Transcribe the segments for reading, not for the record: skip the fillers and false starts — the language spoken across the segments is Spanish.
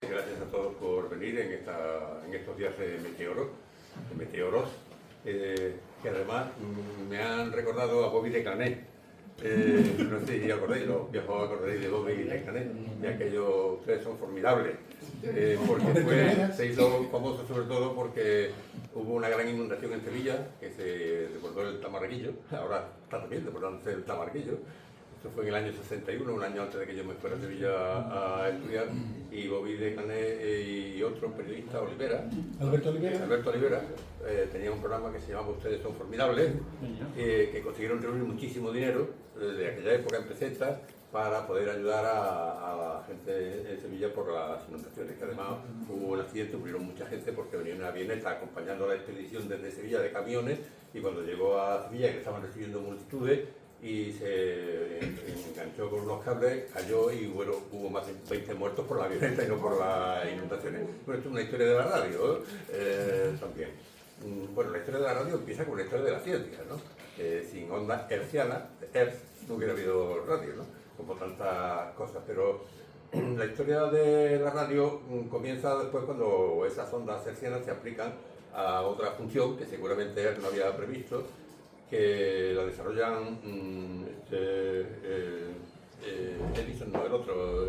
Gracias a todos por venir en estos días de meteoros, que además me han recordado a Bobby de Canet. No sé si acordáis, los viejos acordáis de Bobby de Canet, y aquellos ustedes son formidables, porque se hizo famoso sobre todo porque hubo una gran inundación en Sevilla, que se desbordó el Tamarguillo, ahora está también desbordándose el Tamarguillo. Esto fue en el año 61, un año antes de que yo me fuera a Sevilla a estudiar, y Bobby de Canet y otro periodista, Alberto Olivera, tenía un programa que se llamaba Ustedes son formidables, que consiguieron reunir muchísimo dinero de aquella época en pesetas para poder ayudar a la gente de Sevilla por las inundaciones, que además hubo un accidente, murieron mucha gente porque venía una avioneta acompañando a la expedición desde Sevilla de camiones, y cuando llegó a Sevilla, que estaban recibiendo multitudes, y se enganchó con unos cables, cayó y bueno, hubo más de 20 muertos por la avioneta y no por las inundaciones. Bueno, esto es una historia de la radio también. Bueno, la historia de la radio empieza con la historia de la ciencia, ¿no? Sin ondas hercianas, no hubiera habido radio, ¿no? Como tantas cosas, pero la historia de la radio comienza después cuando esas ondas hercianas se aplican a otra función que seguramente él no había previsto, que la desarrollan Edison, no, el otro,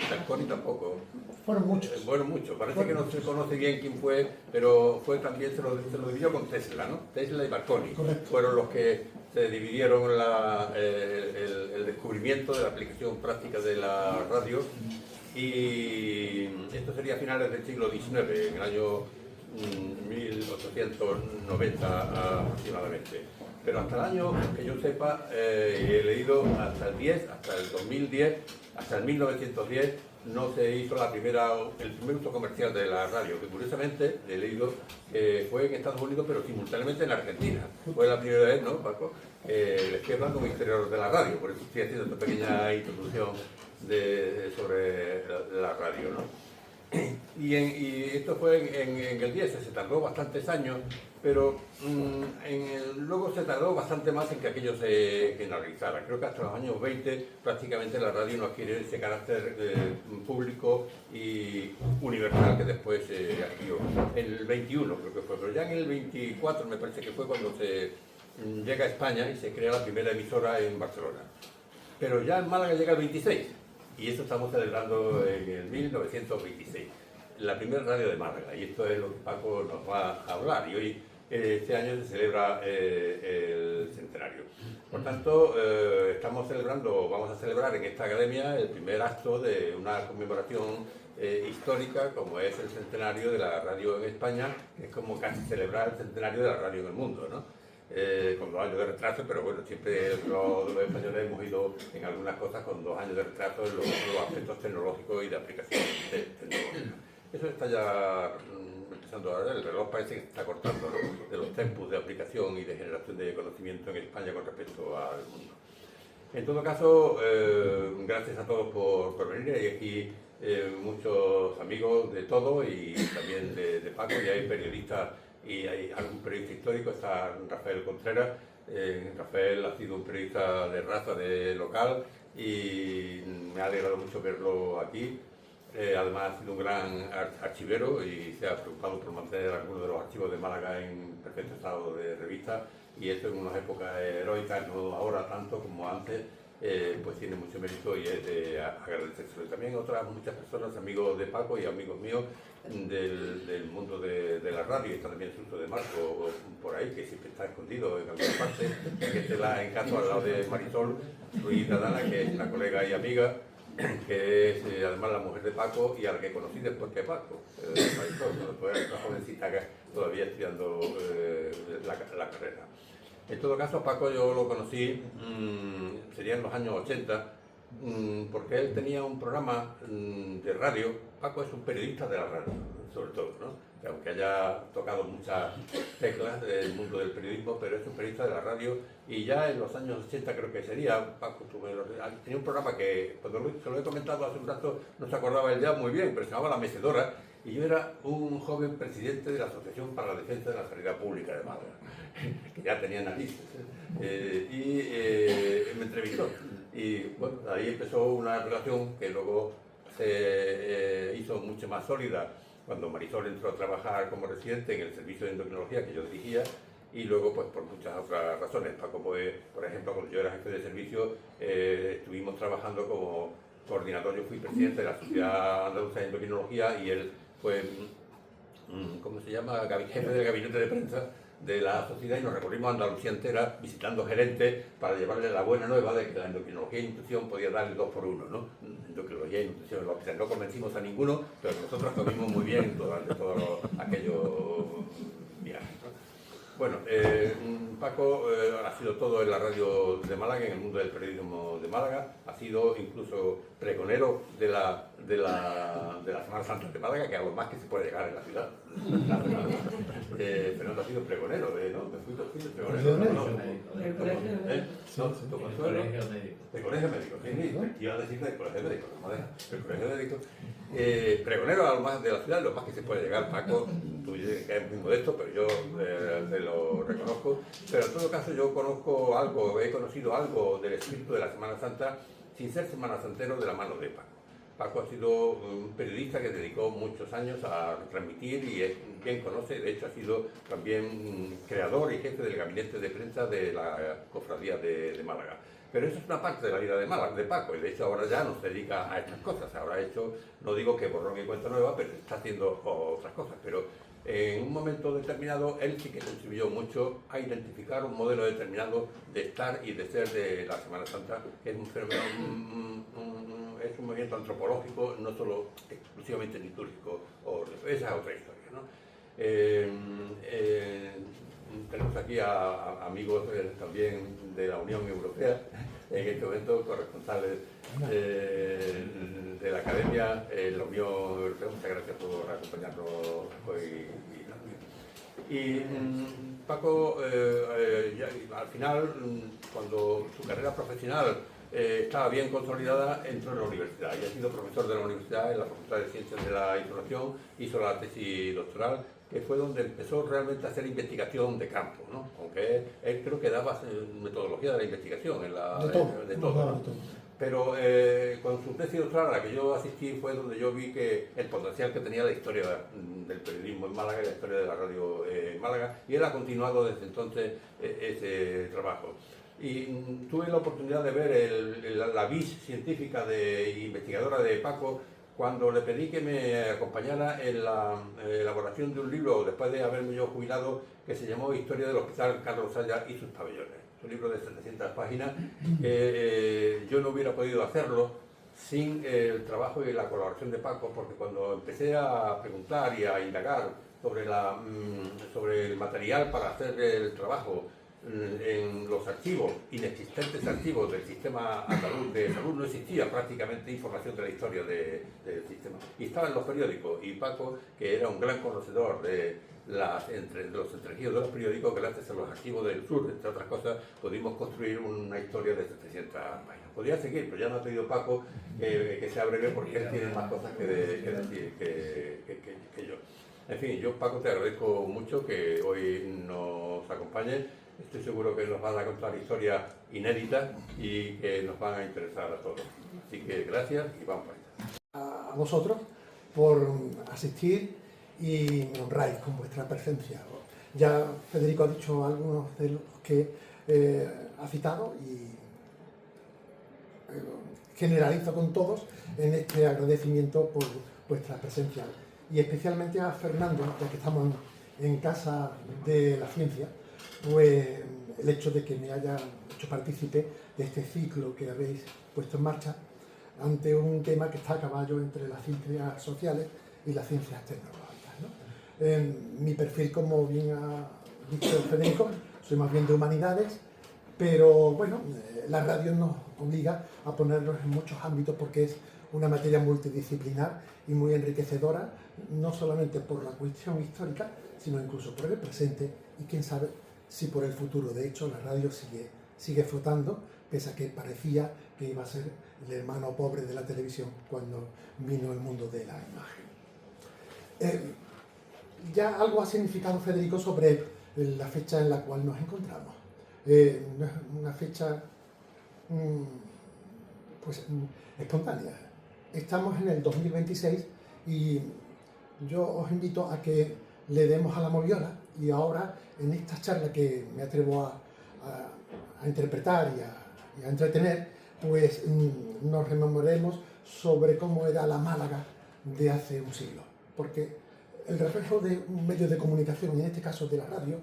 Marconi tampoco. Fueron muchos. Muchos. Parece que no se conoce bien quién fue, pero fue también se lo dividió con Tesla, ¿no? Tesla y Marconi. Correcto. Fueron los que se dividieron el descubrimiento de la aplicación práctica de la radio, y esto sería a finales del siglo XIX, en el año 1890 aproximadamente. Pero hasta el año que yo sepa, he leído hasta el 2010, hasta el 1910, no se hizo el primer uso comercial de la radio, que curiosamente he leído que fue en Estados Unidos, pero simultáneamente en Argentina. Fue la primera vez, ¿no, Paco? Le estoy hablando como historiador de la radio, por eso estoy haciendo esta pequeña introducción sobre la radio, ¿no? Y esto fue en el 10, se tardó bastantes años, pero luego se tardó bastante más en que aquello se generalizara. Creo que hasta los años 20 prácticamente la radio no adquiere ese carácter público y universal que después se adquirió. En el 21 creo que fue, pero ya en el 24 me parece que fue cuando se llega a España y se crea la primera emisora en Barcelona. Pero ya en Málaga llega el 26. Y esto estamos celebrando en el 1926, la primera radio de Málaga, y esto es lo que Paco nos va a hablar. Y hoy, este año, se celebra el centenario. Por tanto, vamos a celebrar en esta academia el primer acto de una conmemoración histórica, como es el centenario de la radio en España, que es como casi celebrar el centenario de la radio en el mundo, ¿no? Con 2 años de retraso, pero bueno, siempre los españoles hemos ido en algunas cosas con 2 años de retraso en los aspectos tecnológicos y de aplicación tecnológica. Eso está ya empezando ahora, el reloj parece que se está cortando, ¿no? De los tempos de aplicación y de generación de conocimiento en España con respecto al mundo. En todo caso, gracias a todos por venir. Hay aquí muchos amigos de todo y también de Paco, y hay periodistas y hay algún periodista histórico. Está Rafael Contreras. Rafael ha sido un periodista de raza, de local, y me ha alegrado mucho verlo aquí. Además ha sido un gran archivero y se ha preocupado por mantener algunos de los archivos de Málaga en perfecto estado de revista, y esto en unas épocas heroicas, no ahora tanto como antes, pues tiene mucho mérito y es de agradecerse. También muchas personas, amigos de Paco y amigos míos del mundo de la radio. Está también Suso de Marco por ahí, que siempre está escondido en alguna parte, que está en caso al lado de Marisol Ruiz Adana, que es una colega y amiga, que es además la mujer de Paco y a la que conocí después que Paco, Marisol, cuando era una jovencita todavía estudiando la carrera. En todo caso, Paco yo lo conocí, sería en los años 80, porque él tenía un programa de radio. Paco es un periodista de la radio, sobre todo, ¿no? Que aunque haya tocado muchas teclas del mundo del periodismo, pero es un periodista de la radio, y ya en los años 80 creo que sería, Paco tenía un programa que, cuando se lo he comentado hace un rato, no se acordaba él ya muy bien, pero se llamaba La Mecedora, y yo era un joven presidente de la Asociación para la Defensa de la Sanidad Pública de Málaga, que ya tenía narices, y me entrevistó. Y bueno, ahí empezó una relación que luego se hizo mucho más sólida cuando Marisol entró a trabajar como residente en el servicio de endocrinología que yo dirigía, y luego pues por muchas otras razones. Paco, pues, por ejemplo, cuando yo era jefe de servicio, estuvimos trabajando como coordinador. Yo fui presidente de la Sociedad Andaluza de Endocrinología y él fue, ¿cómo se llama?, jefe del gabinete de prensa de la sociedad, y nos recorrimos Andalucía entera visitando gerentes para llevarles la buena nueva de que la endocrinología y nutrición podía darle 2 por 1, ¿no? Endocrinología y nutrición, lo que no convencimos a ninguno, pero nosotros comimos muy bien durante todos aquellos viajes, ¿no? Bueno, Paco ha sido todo en la radio de Málaga, en el mundo del periodismo de Málaga, ha sido incluso pregonero de la Semana Santa de Málaga, que es lo más que se puede llegar en la ciudad. Fernando ha sido pregonero, ¿no? Fuiste pregonero. De colegio médico, sí, iba a decir de colegio médico, el colegio médico. Pregonero a lo más de la ciudad, lo más que se puede llegar. Paco, tú dices que es muy modesto, pero yo te lo reconozco. Pero en todo caso yo conozco algo, he conocido algo del espíritu de la Semana Santa sin ser semana santero de la mano de Paco. Paco ha sido un periodista que dedicó muchos años a transmitir y bien conoce, de hecho ha sido también creador y jefe del gabinete de prensa de la Cofradía de Málaga. Pero eso es una parte de la vida de Málaga, de Paco, y de hecho ahora ya no se dedica a estas cosas. Ahora ha hecho, no digo que borrón y cuenta nueva, pero está haciendo otras cosas. Pero en un momento determinado él sí que contribuyó mucho a identificar un modelo determinado de estar y de ser de la Semana Santa, que es un fenómeno, es un movimiento antropológico, no solo exclusivamente litúrgico, esa es otra historia, ¿no? Tenemos aquí a amigos también de la Unión Europea, en este momento corresponsales de la Academia, la Unión Europea. Muchas gracias por acompañarnos hoy. Y Paco, al final, cuando su carrera profesional estaba bien consolidada, entró en la universidad y ha sido profesor de la universidad en la Facultad de Ciencias de la Información, hizo la tesis doctoral, que fue donde empezó realmente a hacer investigación de campo, ¿no? Aunque él creo que daba metodología de la investigación, de todo, ¿no? Pero con su tesis doctoral a la que yo asistí fue donde yo vi que el potencial que tenía la historia del periodismo en Málaga y la historia de la radio en Málaga, y él ha continuado desde entonces ese trabajo. Y tuve la oportunidad de ver la vis científica e investigadora de Paco cuando le pedí que me acompañara en la elaboración de un libro, después de haberme yo jubilado, que se llamó Historia del Hospital Carlos Saya y sus pabellones. Es un libro de 700 páginas. Yo no hubiera podido hacerlo sin el trabajo y la colaboración de Paco, porque cuando empecé a preguntar y a indagar sobre el material para hacer el trabajo, en los archivos, inexistentes archivos del sistema andaluz de salud, no existía prácticamente información de la historia del sistema. Y estaba en los periódicos, y Paco, que era un gran conocedor de los entresijos de los periódicos, gracias a los archivos del sur, entre otras cosas, pudimos construir una historia de 700 páginas. Podría seguir, pero ya me ha pedido Paco que sea breve, porque él tiene más cosas que decir que yo. En fin, yo, Paco, te agradezco mucho que hoy nos acompañes. Estoy seguro que nos van a contar historias inéditas y que nos van a interesar a todos. Así que gracias y vamos para allá. A vosotros por asistir y me honráis con vuestra presencia. Ya Federico ha dicho algunos de los que ha citado y generalizo con todos en este agradecimiento por vuestra presencia. Y especialmente a Fernando, ya que estamos en casa de la ciencia, pues el hecho de que me haya hecho partícipe de este ciclo que habéis puesto en marcha ante un tema que está a caballo entre las ciencias sociales y las ciencias tecnológicas, ¿no? Mi perfil, como bien ha dicho Federico, soy más bien de humanidades, pero bueno, la radio nos obliga a ponernos en muchos ámbitos porque es una materia multidisciplinar y muy enriquecedora, no solamente por la cuestión histórica, sino incluso por el presente y quién sabe si por el futuro. De hecho, la radio sigue flotando, pese a que parecía que iba a ser el hermano pobre de la televisión cuando vino el mundo de la imagen. Ya algo ha significado Federico sobre la fecha en la cual nos encontramos. No es una fecha pues, espontánea. estamos en el 2026 y yo os invito a que le demos a la moviola y ahora en esta charla que me atrevo a interpretar y a entretener, pues nos rememoremos sobre cómo era la Málaga de hace un siglo. Porque el reflejo de un medio de comunicación, en este caso de la radio,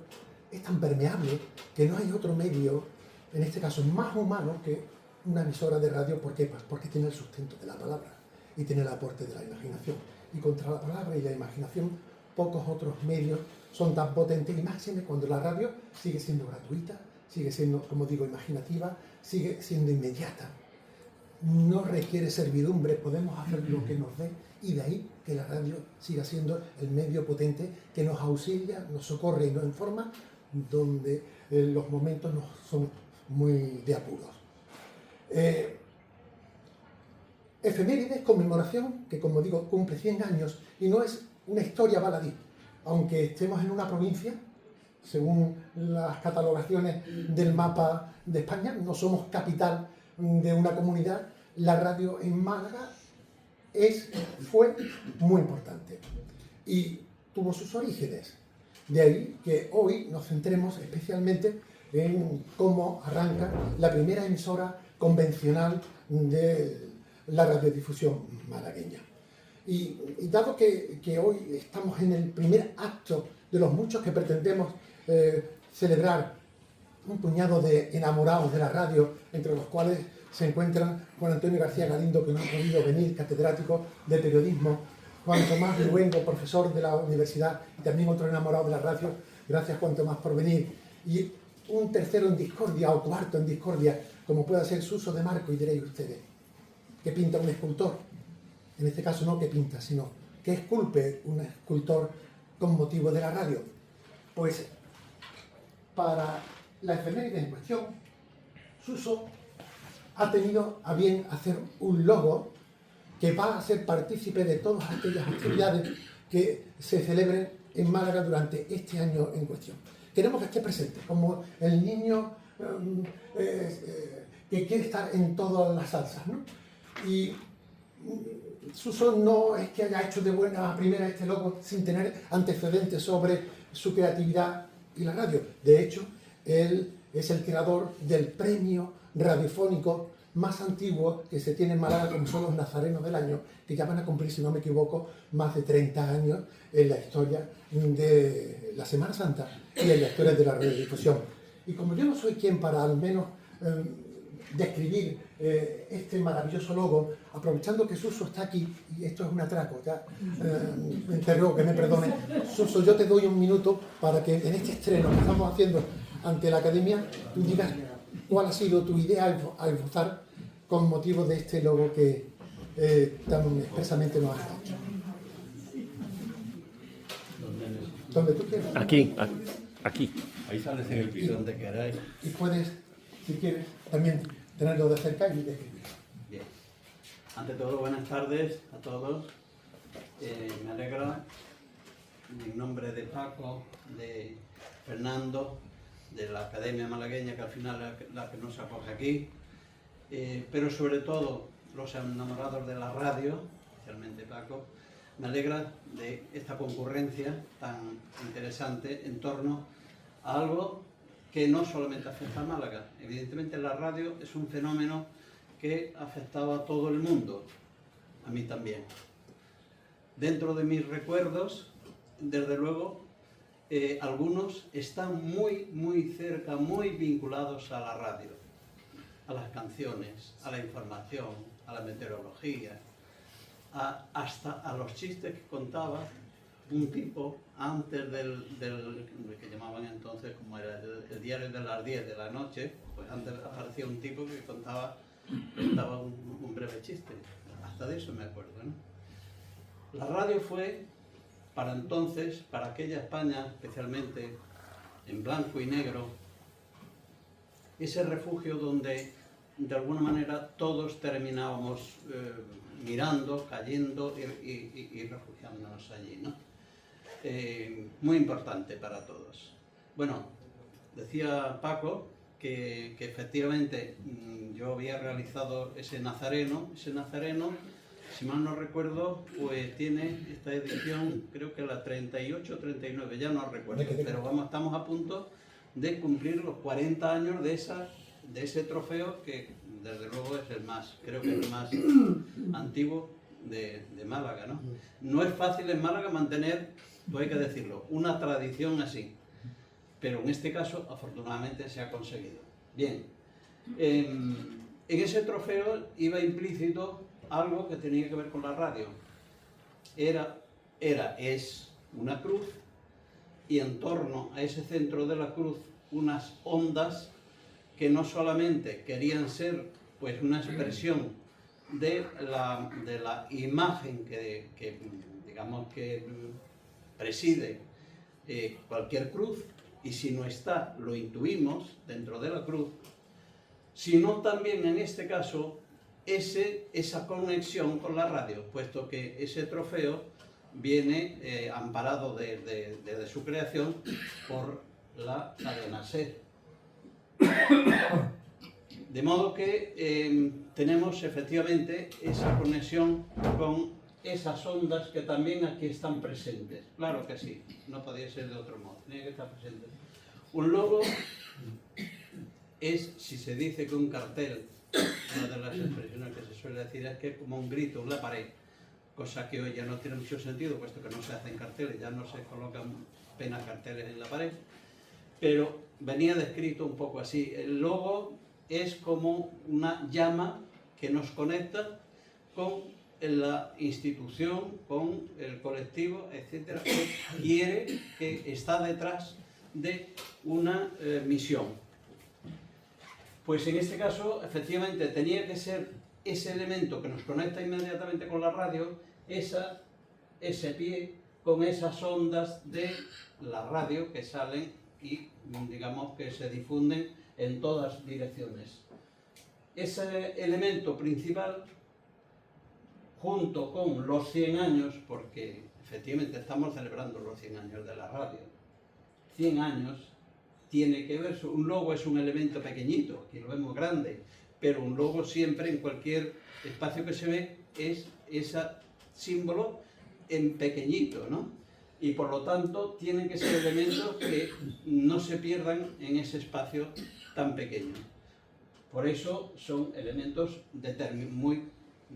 es tan permeable que no hay otro medio, en este caso más humano, que una emisora de radio. ¿Por qué? Pues porque tiene el sustento de la palabra y tiene el aporte de la imaginación. Y contra la palabra y la imaginación, pocos otros medios son tan potentes, y máxime cuando la radio sigue siendo gratuita, sigue siendo, como digo, imaginativa, sigue siendo inmediata. No requiere servidumbre, podemos hacer lo que nos dé, y de ahí que la radio siga siendo el medio potente que nos auxilia, nos socorre y nos informa donde los momentos no son muy de apuros. Efemérides, conmemoración, que como digo cumple 100 años y no es una historia baladí, aunque estemos en una provincia, según las catalogaciones del mapa de España, no somos capital de una comunidad. La radio en Málaga fue muy importante y tuvo sus orígenes. De ahí que hoy nos centremos especialmente en cómo arranca la primera emisora convencional de la radiodifusión malagueña. Y dado que hoy estamos en el primer acto de los muchos que pretendemos celebrar, un puñado de enamorados de la radio, entre los cuales se encuentran Juan Antonio García Galindo, que no ha podido venir, catedrático de periodismo, Juan Tomás Luengo, profesor de la universidad, y también otro enamorado de la radio. Gracias, Juan Tomás, por venir. Y un tercero en discordia, o cuarto en discordia, como pueda ser Suso de Marco, y diréis ustedes, ¿qué pinta un escultor? En este caso no que pinta, sino que esculpe un escultor con motivo de la radio. Pues para la efeméride en cuestión, Suso ha tenido a bien hacer un logo que va a ser partícipe de todas aquellas actividades que se celebren en Málaga durante este año en cuestión. Queremos que esté presente, como el niño que quiere estar en todas las salsas, ¿no? Y Suso no es que haya hecho de buena primera este logo sin tener antecedentes sobre su creatividad y la radio. De hecho, él es el creador del premio radiofónico más antiguo que se tiene en Málaga, como son los Nazarenos del Año, que ya van a cumplir, si no me equivoco, más de 30 años en la historia de la Semana Santa y en la historia de la radiodifusión. Y como yo no soy quien para al menos describir este maravilloso logo, aprovechando que Suso está aquí, y esto es un atraco, ya te ruego que me perdone. Suso, yo te doy un minuto para que en este estreno que estamos haciendo ante la Academia, tú digas cuál ha sido tu idea al esbozar con motivo de este logo que tan expresamente nos has hecho. Donde tú quieras. Aquí. Ahí sales en el vídeo. Donde queráis. Y puedes, si quieres, también tenerlo de cerca y describir. Bien. Ante todo, buenas tardes a todos. Me alegra, en nombre de Paco, de Fernando, de la Academia Malagueña, que al final es la que nos acoge aquí, pero sobre todo los enamorados de la radio, especialmente Paco, me alegra de esta concurrencia tan interesante en torno a algo que no solamente afecta a Málaga. Evidentemente la radio es un fenómeno que afectaba a todo el mundo, a mí también. Dentro de mis recuerdos, desde luego, algunos están muy cerca, muy vinculados a la radio, a las canciones, a la información, a la meteorología, hasta a los chistes que contaba un tipo antes del que llamaban entonces, como era el diario de las 10 de la noche, pues antes aparecía un tipo que contaba un breve chiste. Hasta de eso me acuerdo, ¿no? La radio fue, para entonces, para aquella España, especialmente en blanco y negro, ese refugio donde de alguna manera todos terminábamos mirando, cayendo y refugiándonos allí, ¿no? Muy importante para todos. Bueno, decía Paco que efectivamente yo había realizado ese nazareno si mal no recuerdo, pues tiene esta edición, creo que la 38 o 39, ya no recuerdo, pero vamos, estamos a punto de cumplir los 40 años de ese trofeo, que desde luego es el más, creo que es el más antiguo de Málaga, ¿no? No es fácil en Málaga mantener, pues hay que decirlo, una tradición así, pero en este caso afortunadamente se ha conseguido. Bien, en ese trofeo iba implícito algo que tenía que ver con la radio. Es una cruz, y en torno a ese centro de la cruz unas ondas que no solamente querían ser pues una expresión de la imagen que digamos que preside cualquier cruz, y si no está, lo intuimos dentro de la cruz, sino también en este caso esa conexión con la radio, puesto que ese trofeo viene amparado desde su creación por la cadena SER. De modo que tenemos efectivamente esa conexión con esas ondas que también aquí están presentes. Claro que sí, no podía ser de otro modo, tenía que estar presente. Un logo es, si se dice que un cartel, una de las expresiones que se suele decir es que es como un grito en la pared, cosa que hoy ya no tiene mucho sentido, puesto que no se hacen carteles, ya no se colocan apenas carteles en la pared, pero venía descrito un poco así. El logo es como una llama que nos conecta con la institución, con el colectivo, etcétera, que quiere, que está detrás de una misión. Pues en este caso, efectivamente, tenía que ser ese elemento que nos conecta inmediatamente con la radio, ese pie con esas ondas de la radio que salen y, digamos, que se difunden en todas direcciones. Ese elemento principal, junto con los 100 años, porque efectivamente estamos celebrando los 100 años de la radio, 100 años, tiene que ver, un logo es un elemento pequeñito, aquí lo vemos grande, pero un logo siempre en cualquier espacio que se ve es ese símbolo en pequeñito, ¿no? Y por lo tanto tienen que ser elementos que no se pierdan en ese espacio tan pequeño. Por eso son elementos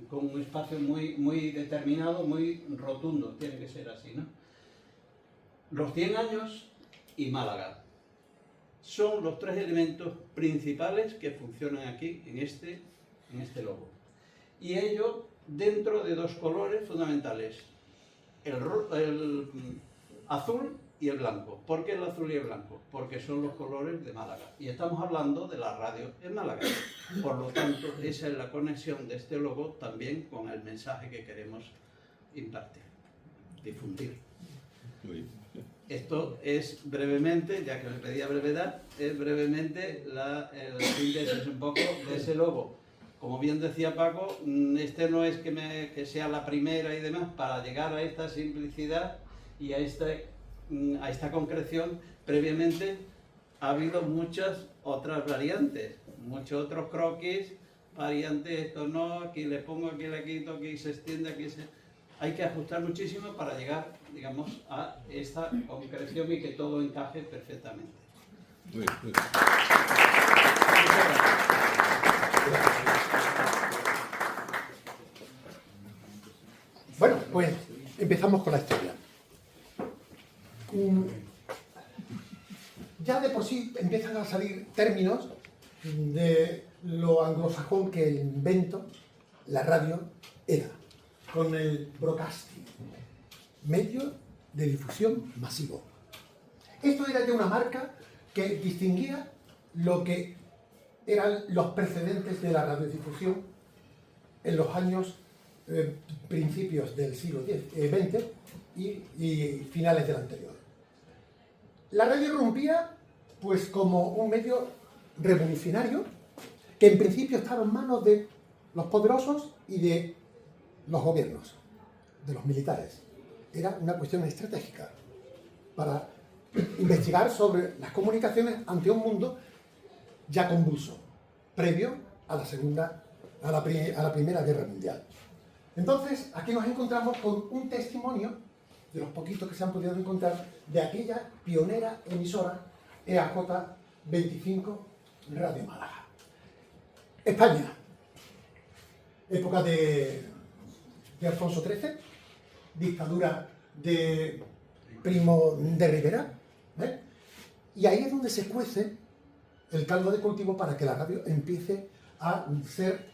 con un espacio muy determinado, muy rotundo, tiene que ser así, ¿no? Los 100 años y Málaga son los tres elementos principales que funcionan aquí en este logo. Y ello dentro de dos colores fundamentales, el azul y el blanco. ¿Por qué el azul y el blanco? Porque son los colores de Málaga. Y estamos hablando de la radio en Málaga. Por lo tanto, esa es la conexión de este logo también con el mensaje que queremos impartir, difundir. Esto es brevemente, ya que os pedía brevedad, es brevemente el síntesis un poco de ese logo. Como bien decía Paco, este no es que sea la primera y demás. Para llegar a esta simplicidad y a esta concreción, previamente ha habido muchas otras variantes, muchos otros croquis, variantes, esto no, aquí le pongo, aquí le quito, aquí se extiende, aquí se... Hay que ajustar muchísimo para llegar, digamos, a esta concreción y que todo encaje perfectamente. Muy bien. Bueno, pues empezamos con la historia. Ya de por sí empiezan a salir términos de lo anglosajón que el invento, la radio, era, con el broadcasting, medio de difusión masivo. Esto era ya una marca que distinguía lo que eran los precedentes de la radiodifusión en los años principios del siglo XX y finales del anterior. La radio irrumpía pues como un medio revolucionario que en principio estaba en manos de los poderosos y de los gobiernos, de los militares. Era una cuestión estratégica para investigar sobre las comunicaciones ante un mundo ya convulso, previo a la Primera Guerra Mundial. Entonces, aquí nos encontramos con un testimonio, de los poquitos que se han podido encontrar, de aquella pionera emisora EAJ 25 Radio Málaga. España, época de Alfonso XIII, dictadura de Primo de Rivera, ¿eh? Y ahí es donde se cuece el caldo de cultivo para que la radio empiece a ser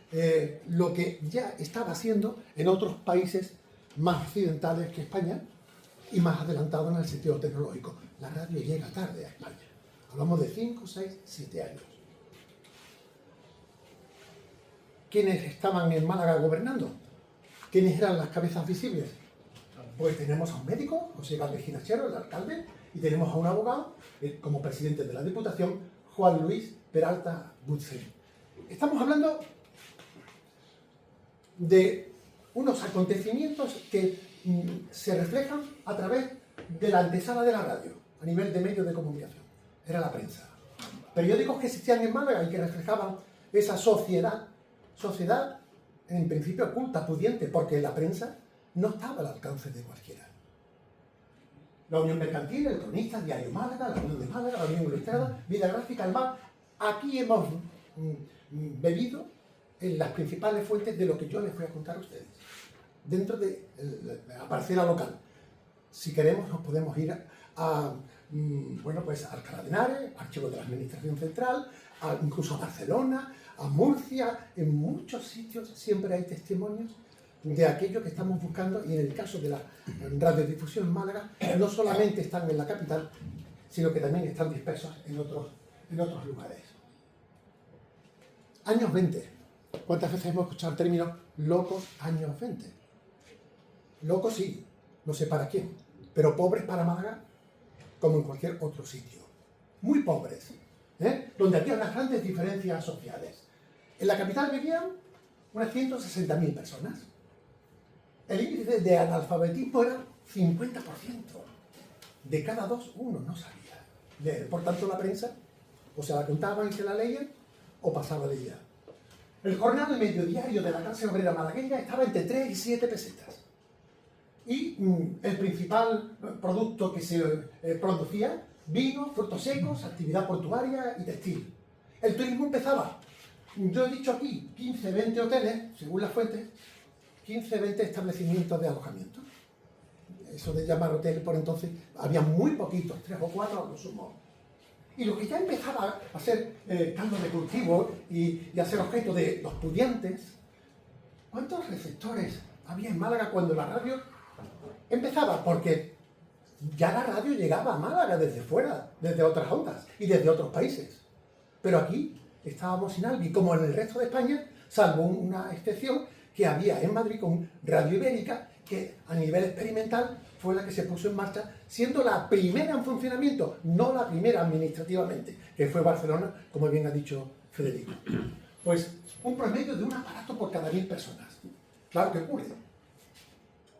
lo que ya estaba haciendo en otros países más occidentales que España y más adelantado en el sentido tecnológico. La radio llega tarde a España. Hablamos de 5, 6, 7 años. ¿Quiénes estaban en Málaga gobernando? ¿Quiénes eran las cabezas visibles? Pues tenemos a un médico, José Galvez Ginachero, el alcalde, y tenemos a un abogado, como presidente de la Diputación, Juan Luis Peralta Butzeri. Estamos hablando de unos acontecimientos que se reflejan a través de la antesala de la radio, a nivel de medios de comunicación. Era la prensa. Periódicos que existían en Málaga y que reflejaban esa sociedad en principio culta, pudiente, porque la prensa no estaba al alcance de cualquiera. La Unión Mercantil, El Cronista, Diario Málaga, La Unión de Málaga, La Unión Ilustrada, Vida Gráfica, El Mar. Aquí hemos bebido en las principales fuentes de lo que yo les voy a contar a ustedes. Dentro de la parcela local. Si queremos, nos podemos ir a Alcalá de Henares, Archivo de la Administración Central, incluso a Barcelona, a Murcia. En muchos sitios siempre hay testimonios de aquello que estamos buscando, y en el caso de la radiodifusión en Málaga, no solamente están en la capital, sino que también están dispersos en otros lugares. Años 20. ¿Cuántas veces hemos escuchado el término locos años 20? Locos sí, no sé para quién, pero pobres para Málaga, como en cualquier otro sitio. Muy pobres, donde había unas grandes diferencias sociales. En la capital vivían unas 160.000 personas. El índice de analfabetismo era 50%. De cada dos, uno no sabía leer. Por tanto, la prensa o se la contaban y se la leían, o pasaba de ella. El jornal medio diario de la clase obrera malagueña estaba entre 3 y 7 pesetas. Y el principal producto que se producía, vino, frutos secos, actividad portuaria y textil. El turismo empezaba. Yo he dicho aquí 15, 20 hoteles, según las fuentes, 15, 20 establecimientos de alojamiento. Eso de llamar hotel por entonces, había muy poquitos, 3 o 4 a lo sumo. Y lo que ya empezaba a ser caldo de cultivo y a ser objeto de los pudientes, ¿cuántos receptores había en Málaga cuando la radio empezaba? Porque ya la radio llegaba a Málaga desde fuera, desde otras ondas y desde otros países. Pero aquí estábamos sin algo, y como en el resto de España, salvo una excepción que había en Madrid con Radio Ibérica, que a nivel experimental fue la que se puso en marcha, siendo la primera en funcionamiento, no la primera administrativamente, que fue Barcelona, como bien ha dicho Federico. Pues un promedio de un aparato por cada 1000 personas. Claro que ocurre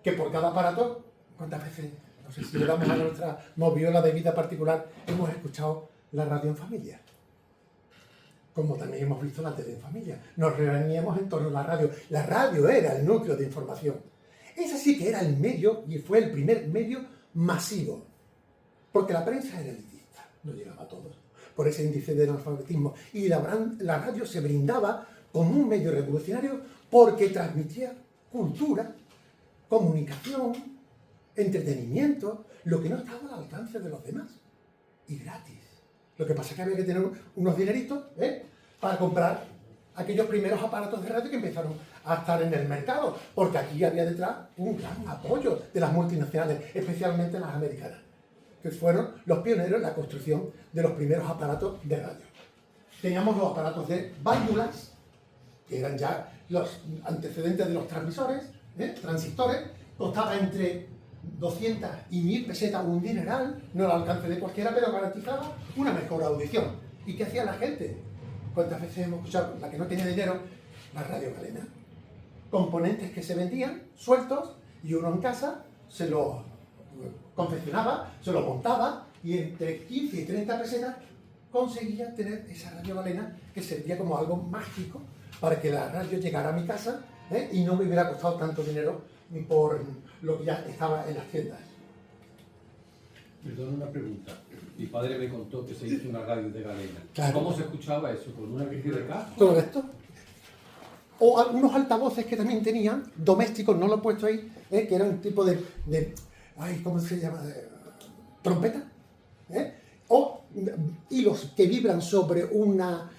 que por cada aparato, ¿cuántas veces, no sé si le damos a nuestra moviola de vida particular, hemos escuchado la radio en familia? Como también hemos visto la tele en familia. Nos reuníamos en torno a la radio. La radio era el núcleo de información. Ese sí que era el medio, y fue el primer medio masivo. Porque la prensa era elitista, no llegaba a todos, por ese índice de analfabetismo. Y la radio se brindaba como un medio revolucionario porque transmitía cultura, comunicación, entretenimiento, lo que no estaba al alcance de los demás. Y gratis. Lo que pasa es que había que tener unos dineritos para comprar aquellos primeros aparatos de radio que empezaron a estar en el mercado, porque aquí había detrás un gran apoyo de las multinacionales, especialmente las americanas, que fueron los pioneros en la construcción de los primeros aparatos de radio. Teníamos los aparatos de válvulas, que eran ya los antecedentes de los transmisores, transistores, costaba entre 200 y 1000 pesetas, un dineral, no al alcance de cualquiera, pero garantizaba una mejor audición. ¿Y qué hacía la gente? ¿Cuántas veces hemos escuchado la que no tenía dinero? La radio galena. Componentes que se vendían sueltos, y uno en casa se los confeccionaba, se los montaba, y entre 15 y 30 pesetas conseguía tener esa radio galena, que servía como algo mágico para que la radio llegara a mi casa, y no me hubiera costado tanto dinero por lo que ya estaba en las tiendas. Perdona una pregunta. Mi padre me contó que se hizo una radio de galena. Claro. ¿Cómo se escuchaba eso? ¿Con una bici de casa? Correcto. O algunos altavoces que también tenían, domésticos, no lo he puesto ahí, que era un tipo de ay, ¿cómo se llama? Trompeta. O hilos que vibran sobre una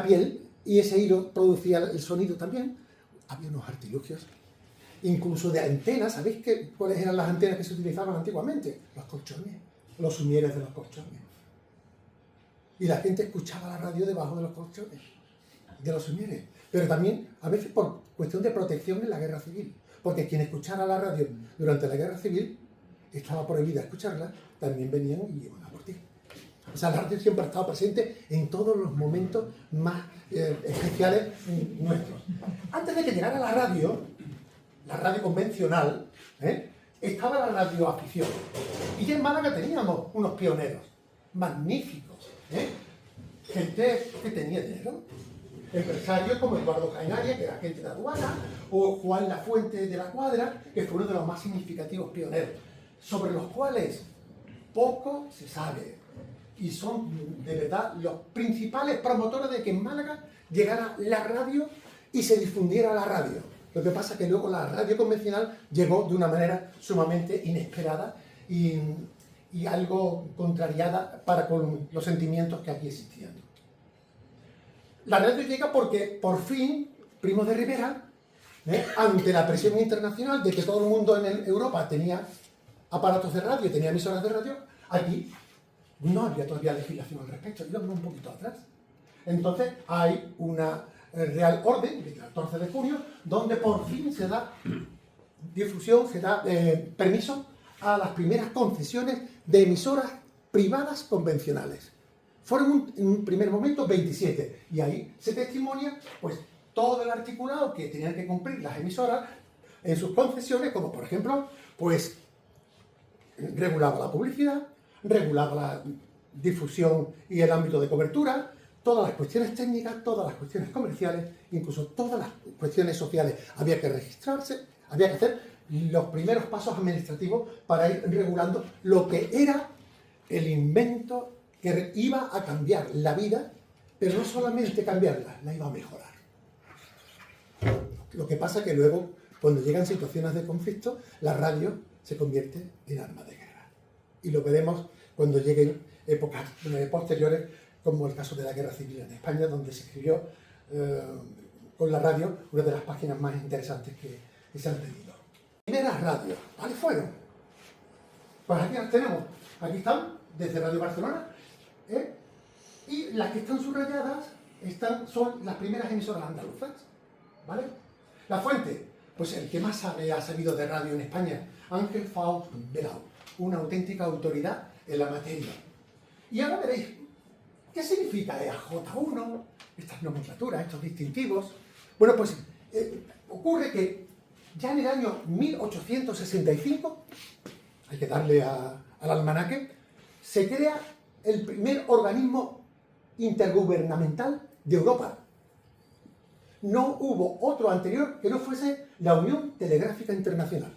piel y ese hilo producía el sonido también. Había unos artilugios. Incluso de antenas, ¿sabéis cuáles eran las antenas que se utilizaban antiguamente? Los colchones, los sumieres de los colchones. Y la gente escuchaba la radio debajo de los colchones, de los sumieres. Pero también, a veces por cuestión de protección en la guerra civil. Porque quien escuchara la radio durante la guerra civil, estaba prohibida escucharla, también venían y iban a por ti. O sea, la radio siempre ha estado presente en todos los momentos más especiales nuestros. Antes de que llegara la radio convencional, estaba la radioafición. Y ya en Málaga teníamos unos pioneros magníficos, gente que tenía dinero, empresarios como Eduardo Cainaria, que era agente de aduana, o Juan Lafuente de la Cuadra, que fue uno de los más significativos pioneros, sobre los cuales poco se sabe. Y son, de verdad, los principales promotores de que en Málaga llegara la radio y se difundiera la radio. Lo que pasa es que luego la radio convencional llegó de una manera sumamente inesperada y algo contrariada para con los sentimientos que aquí existían. La radio llega porque, por fin, Primo de Rivera, ante la presión internacional de que todo el mundo en Europa tenía aparatos de radio, tenía emisoras de radio, aquí no había todavía legislación al respecto, íbamos un poquito atrás. Entonces hay una Real Orden, del 14 de junio, donde por fin se da difusión, se da permiso a las primeras concesiones de emisoras privadas convencionales. Fueron en un primer momento 27, y ahí se testimonia pues todo el articulado que tenían que cumplir las emisoras en sus concesiones, como por ejemplo, pues regulaba la publicidad, regulaba la difusión y el ámbito de cobertura, todas las cuestiones técnicas, todas las cuestiones comerciales, incluso todas las cuestiones sociales. Había que registrarse, había que hacer los primeros pasos administrativos para ir regulando lo que era el invento que iba a cambiar la vida, pero no solamente cambiarla, la iba a mejorar. Lo que pasa es que luego, cuando llegan situaciones de conflicto, la radio se convierte en arma de guerra. Y lo veremos cuando lleguen épocas posteriores, como el caso de la Guerra Civil en España, donde se escribió con la radio una de las páginas más interesantes que se han tenido. Primeras radios, ¿cuáles fueron? Pues aquí las tenemos. Aquí están, desde Radio Barcelona, y las que están subrayadas son las primeras emisoras andaluzas, ¿vale? La fuente, pues el que más ha sabido de radio en España, Ángel Faust Belao, una auténtica autoridad en la materia. Y ahora veréis, ¿qué significa EAJ1? Estas nomenclaturas, estos distintivos. Bueno, pues ocurre que ya en el año 1865, hay que darle al almanaque, se crea el primer organismo intergubernamental de Europa. No hubo otro anterior que no fuese la Unión Telegráfica Internacional.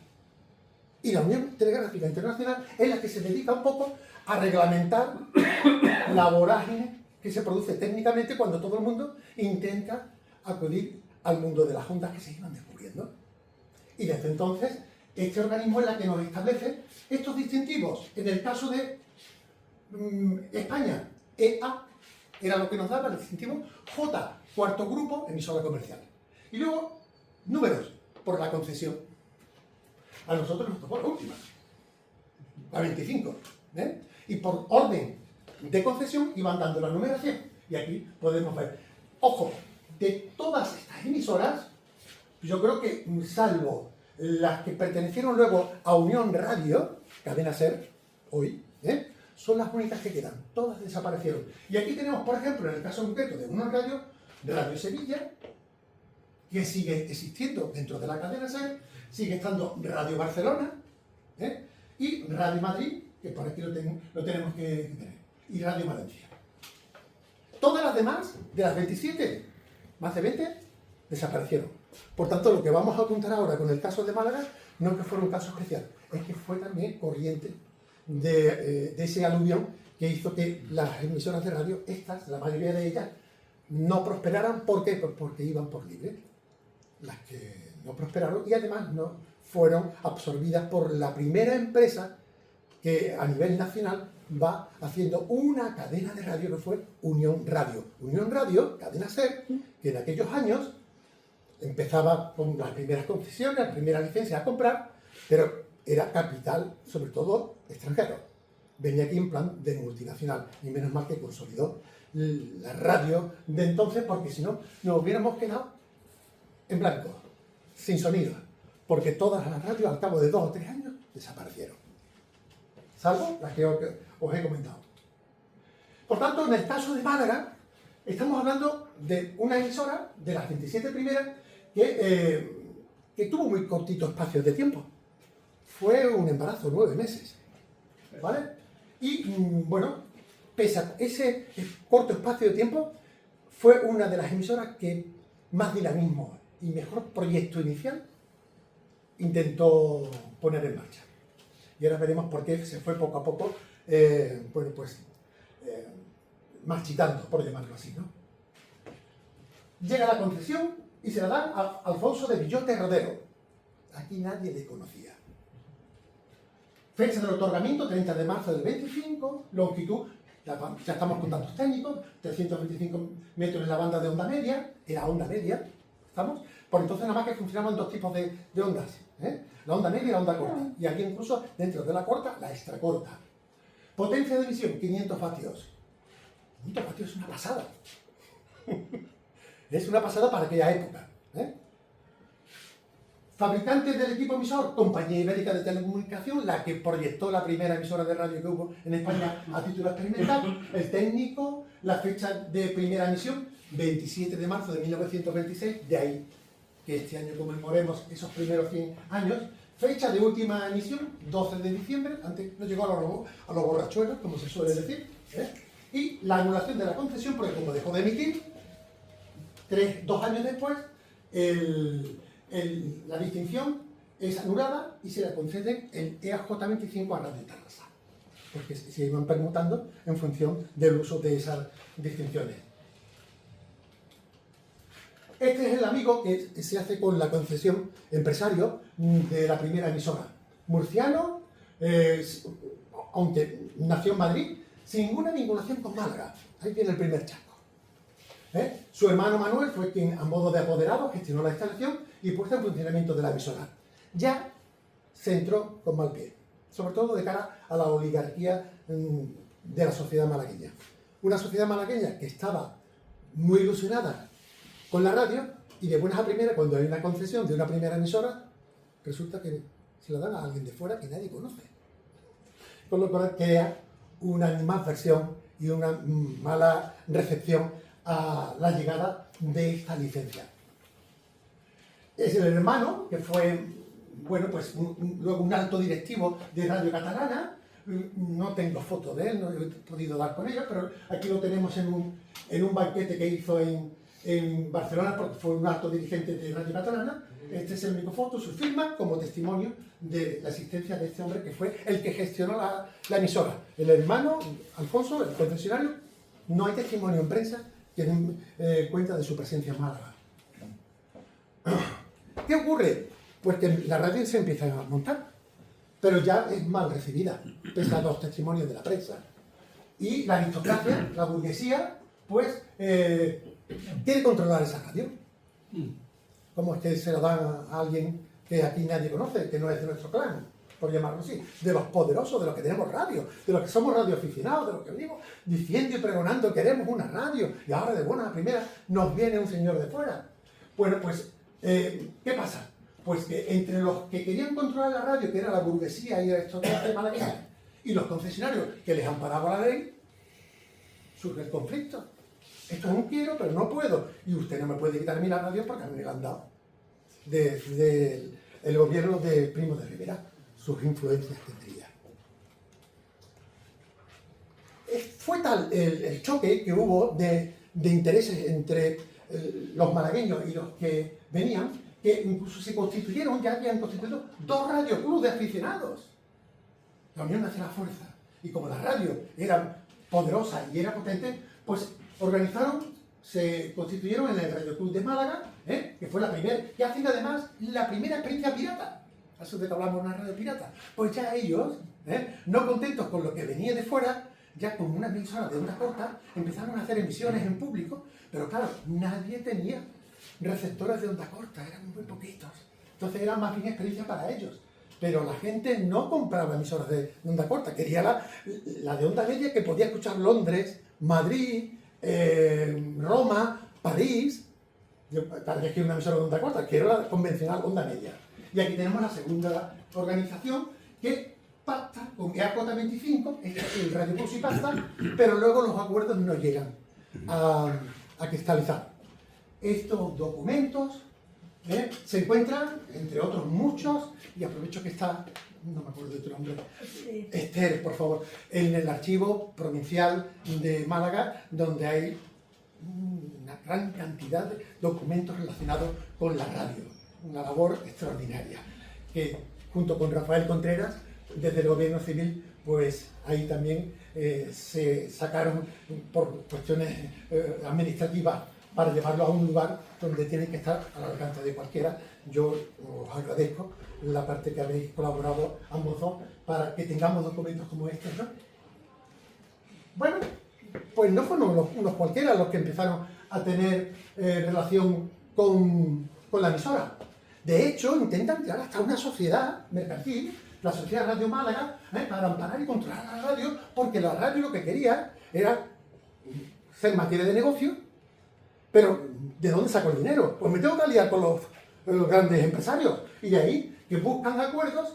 Y la Unión Telegráfica Internacional es la que se dedica un poco a reglamentar la vorágine que se produce técnicamente cuando todo el mundo intenta acudir al mundo de las ondas que se iban descubriendo. Y desde entonces, este organismo es la que nos establece estos distintivos. En el caso de España, EA era lo que nos daba el distintivo, J, cuarto grupo, emisora comercial. Y luego, números, por la concesión. A nosotros nos tocó la última, la 25. Y por orden de concesión iban dando la numeración. Y aquí podemos ver. Ojo, de todas estas emisoras, yo creo que, salvo las que pertenecieron luego a Unión Radio, cadena SER, hoy, son las únicas que quedan. Todas desaparecieron. Y aquí tenemos, por ejemplo, en el caso concreto de Unión Radio, Radio Sevilla, que sigue existiendo dentro de la cadena SER, sigue estando Radio Barcelona, y Radio Madrid, que por aquí lo tenemos que tener, y Radio Valencia. Todas las demás, de las 27, más de 20, desaparecieron. Por tanto, lo que vamos a contar ahora con el caso de Málaga no es que fuera un caso especial, es que fue también corriente de ese aluvión que hizo que las emisoras de radio, estas, la mayoría de ellas, no prosperaran. ¿Por qué? Pues porque iban por libre. Las que no prosperaron y además no fueron absorbidas por la primera empresa que a nivel nacional va haciendo una cadena de radio que fue Unión Radio. Unión Radio, cadena SER, que en aquellos años empezaba con las primeras concesiones, las primeras licencias a comprar, pero era capital, sobre todo, extranjero. Venía aquí en plan de multinacional, y menos mal que consolidó la radio de entonces, porque si no, nos hubiéramos quedado en blanco, sin sonido, porque todas las radios al cabo de 2 o 3 años desaparecieron, salvo las que os he comentado. Por tanto, en el caso de Málaga, estamos hablando de una emisora de las 27 primeras que tuvo muy cortito espacio de tiempo. Fue un embarazo, 9 meses, ¿vale? Y bueno, pese a ese corto espacio de tiempo, fue una de las emisoras que más dinamismo y mejor proyecto inicial intentó poner en marcha. Y ahora veremos por qué se fue poco a poco, marchitando, por llamarlo así, ¿no? Llega la concesión y se la dan a Alfonso de Villote Rodero. Aquí nadie le conocía. Fecha del otorgamiento, 30 de marzo del 25, longitud, ya estamos con datos técnicos, 325 metros en la banda de onda media, era onda media, ¿estamos? Por entonces nada más que funcionaban 2 tipos de ondas, la onda media y la onda corta, y aquí incluso dentro de la corta, la extra corta. Potencia de emisión, 500 vatios. 500 vatios es una pasada. Es una pasada para aquella época. Fabricante del equipo emisor, Compañía Ibérica de Telecomunicación, la que proyectó la primera emisora de radio que hubo en España a título experimental. El técnico, la fecha de primera emisión, 27 de marzo de 1926, de ahí que este año conmemoremos esos primeros 100 años. Fecha de última emisión, 12 de diciembre, antes no llegó a los borrachuelos, como se suele decir, y la anulación de la concesión, porque como dejó de emitir, 2 años después, la distinción es anulada y se le concede el EAJ25 a Radio Tarrasa, porque se iban permutando en función del uso de esas distinciones. Este es el amigo que se hace con la concesión empresario de la primera emisora. Murciano, aunque nació en Madrid, sin ninguna vinculación con Málaga. Ahí viene el primer chasco. Su hermano Manuel fue quien, a modo de apoderado, gestionó la instalación y puesta en funcionamiento de la emisora. Ya se entró con mal pie, sobre todo de cara a la oligarquía de la sociedad malagueña. Una sociedad malagueña que estaba muy ilusionada con la radio y de buenas a primeras, cuando hay una concesión de una primera emisora, resulta que se la dan a alguien de fuera que nadie conoce. Con lo cual crea una animadversión y una mala recepción a la llegada de esta licencia. Es el hermano, que fue, bueno, pues luego un alto directivo de Radio Catalana. No tengo foto de él, no he podido dar con ella, pero aquí lo tenemos en un banquete que hizo en Barcelona, porque fue un alto dirigente de Radio Catalana. Este es el único foto, su firma, como testimonio de la existencia de este hombre que fue el que gestionó la emisora. El hermano, Alfonso, el concesionario, no hay testimonio en prensa que den cuenta de su presencia en Málaga. ¿Qué ocurre? Pues que la radio se empieza a montar, pero ya es mal recibida, pese a los testimonios de la prensa. Y la aristocracia, la burguesía, pues quiere controlar esa radio. ¿Cómo es que se lo dan a alguien que aquí nadie conoce, que no es de nuestro clan, por llamarlo así? De los poderosos, de los que tenemos radio, de los que somos radioaficionados, de los que venimos diciendo y pregonando que queremos una radio, y ahora de buena primera nos viene un señor de fuera. Bueno, pues, ¿qué pasa? Pues que entre los que querían controlar la radio, que era la burguesía y estos de Malagueña, y los concesionarios que les amparaba la ley, surge el conflicto. Esto es un quiero, pero no puedo. Y usted no me puede quitar a mí la radio porque a mí me la han dado. El gobierno de Primo de Rivera, sus influencias tendría. Fue tal el choque que hubo de intereses entre los malagueños y los que venían, que incluso se constituyeron, ya habían constituido 2 radioclubs de aficionados. La unión hace la fuerza. Y como la radio era poderosa y era potente, pues se constituyeron en el Radio Club de Málaga, que fue la primera, y hacen además la primera experiencia pirata. Eso de que hablamos de una radio pirata. Pues ya ellos, no contentos con lo que venía de fuera, ya con una emisora de onda corta, empezaron a hacer emisiones en público, pero claro, nadie tenía receptores de onda corta, eran muy poquitos. Entonces era más bien experiencia para ellos. Pero la gente no compraba emisoras de onda corta, quería la de onda media que podía escuchar Londres, Madrid, Roma, París. Para que quiero una emisora de onda corta, quiero la convencional onda media. Y aquí tenemos la segunda organización que pacta con EAJ25, el Radio Plus y pacta, pero luego los acuerdos no llegan a cristalizar. Estos documentos se encuentran, entre otros muchos, y aprovecho que está, no me acuerdo de tu nombre, Esther, por favor, en el archivo provincial de Málaga, donde hay una gran cantidad de documentos relacionados con la radio. Una labor extraordinaria, que junto con Rafael Contreras, desde el gobierno civil, pues ahí también se sacaron por cuestiones administrativas para llevarlo a un lugar donde tienen que estar al alcance de cualquiera. Yo os agradezco la parte que habéis colaborado ambos dos para que tengamos documentos como estos, ¿no? Bueno, pues no fueron unos cualquiera los que empezaron a tener relación con la emisora. De hecho, intentan crear hasta una sociedad mercantil, la Sociedad Radio Málaga, para amparar y controlar la radio, porque la radio lo que quería era ser materia de negocio, pero ¿de dónde saco el dinero? Pues me tengo que aliar con los grandes empresarios, y de ahí que buscan acuerdos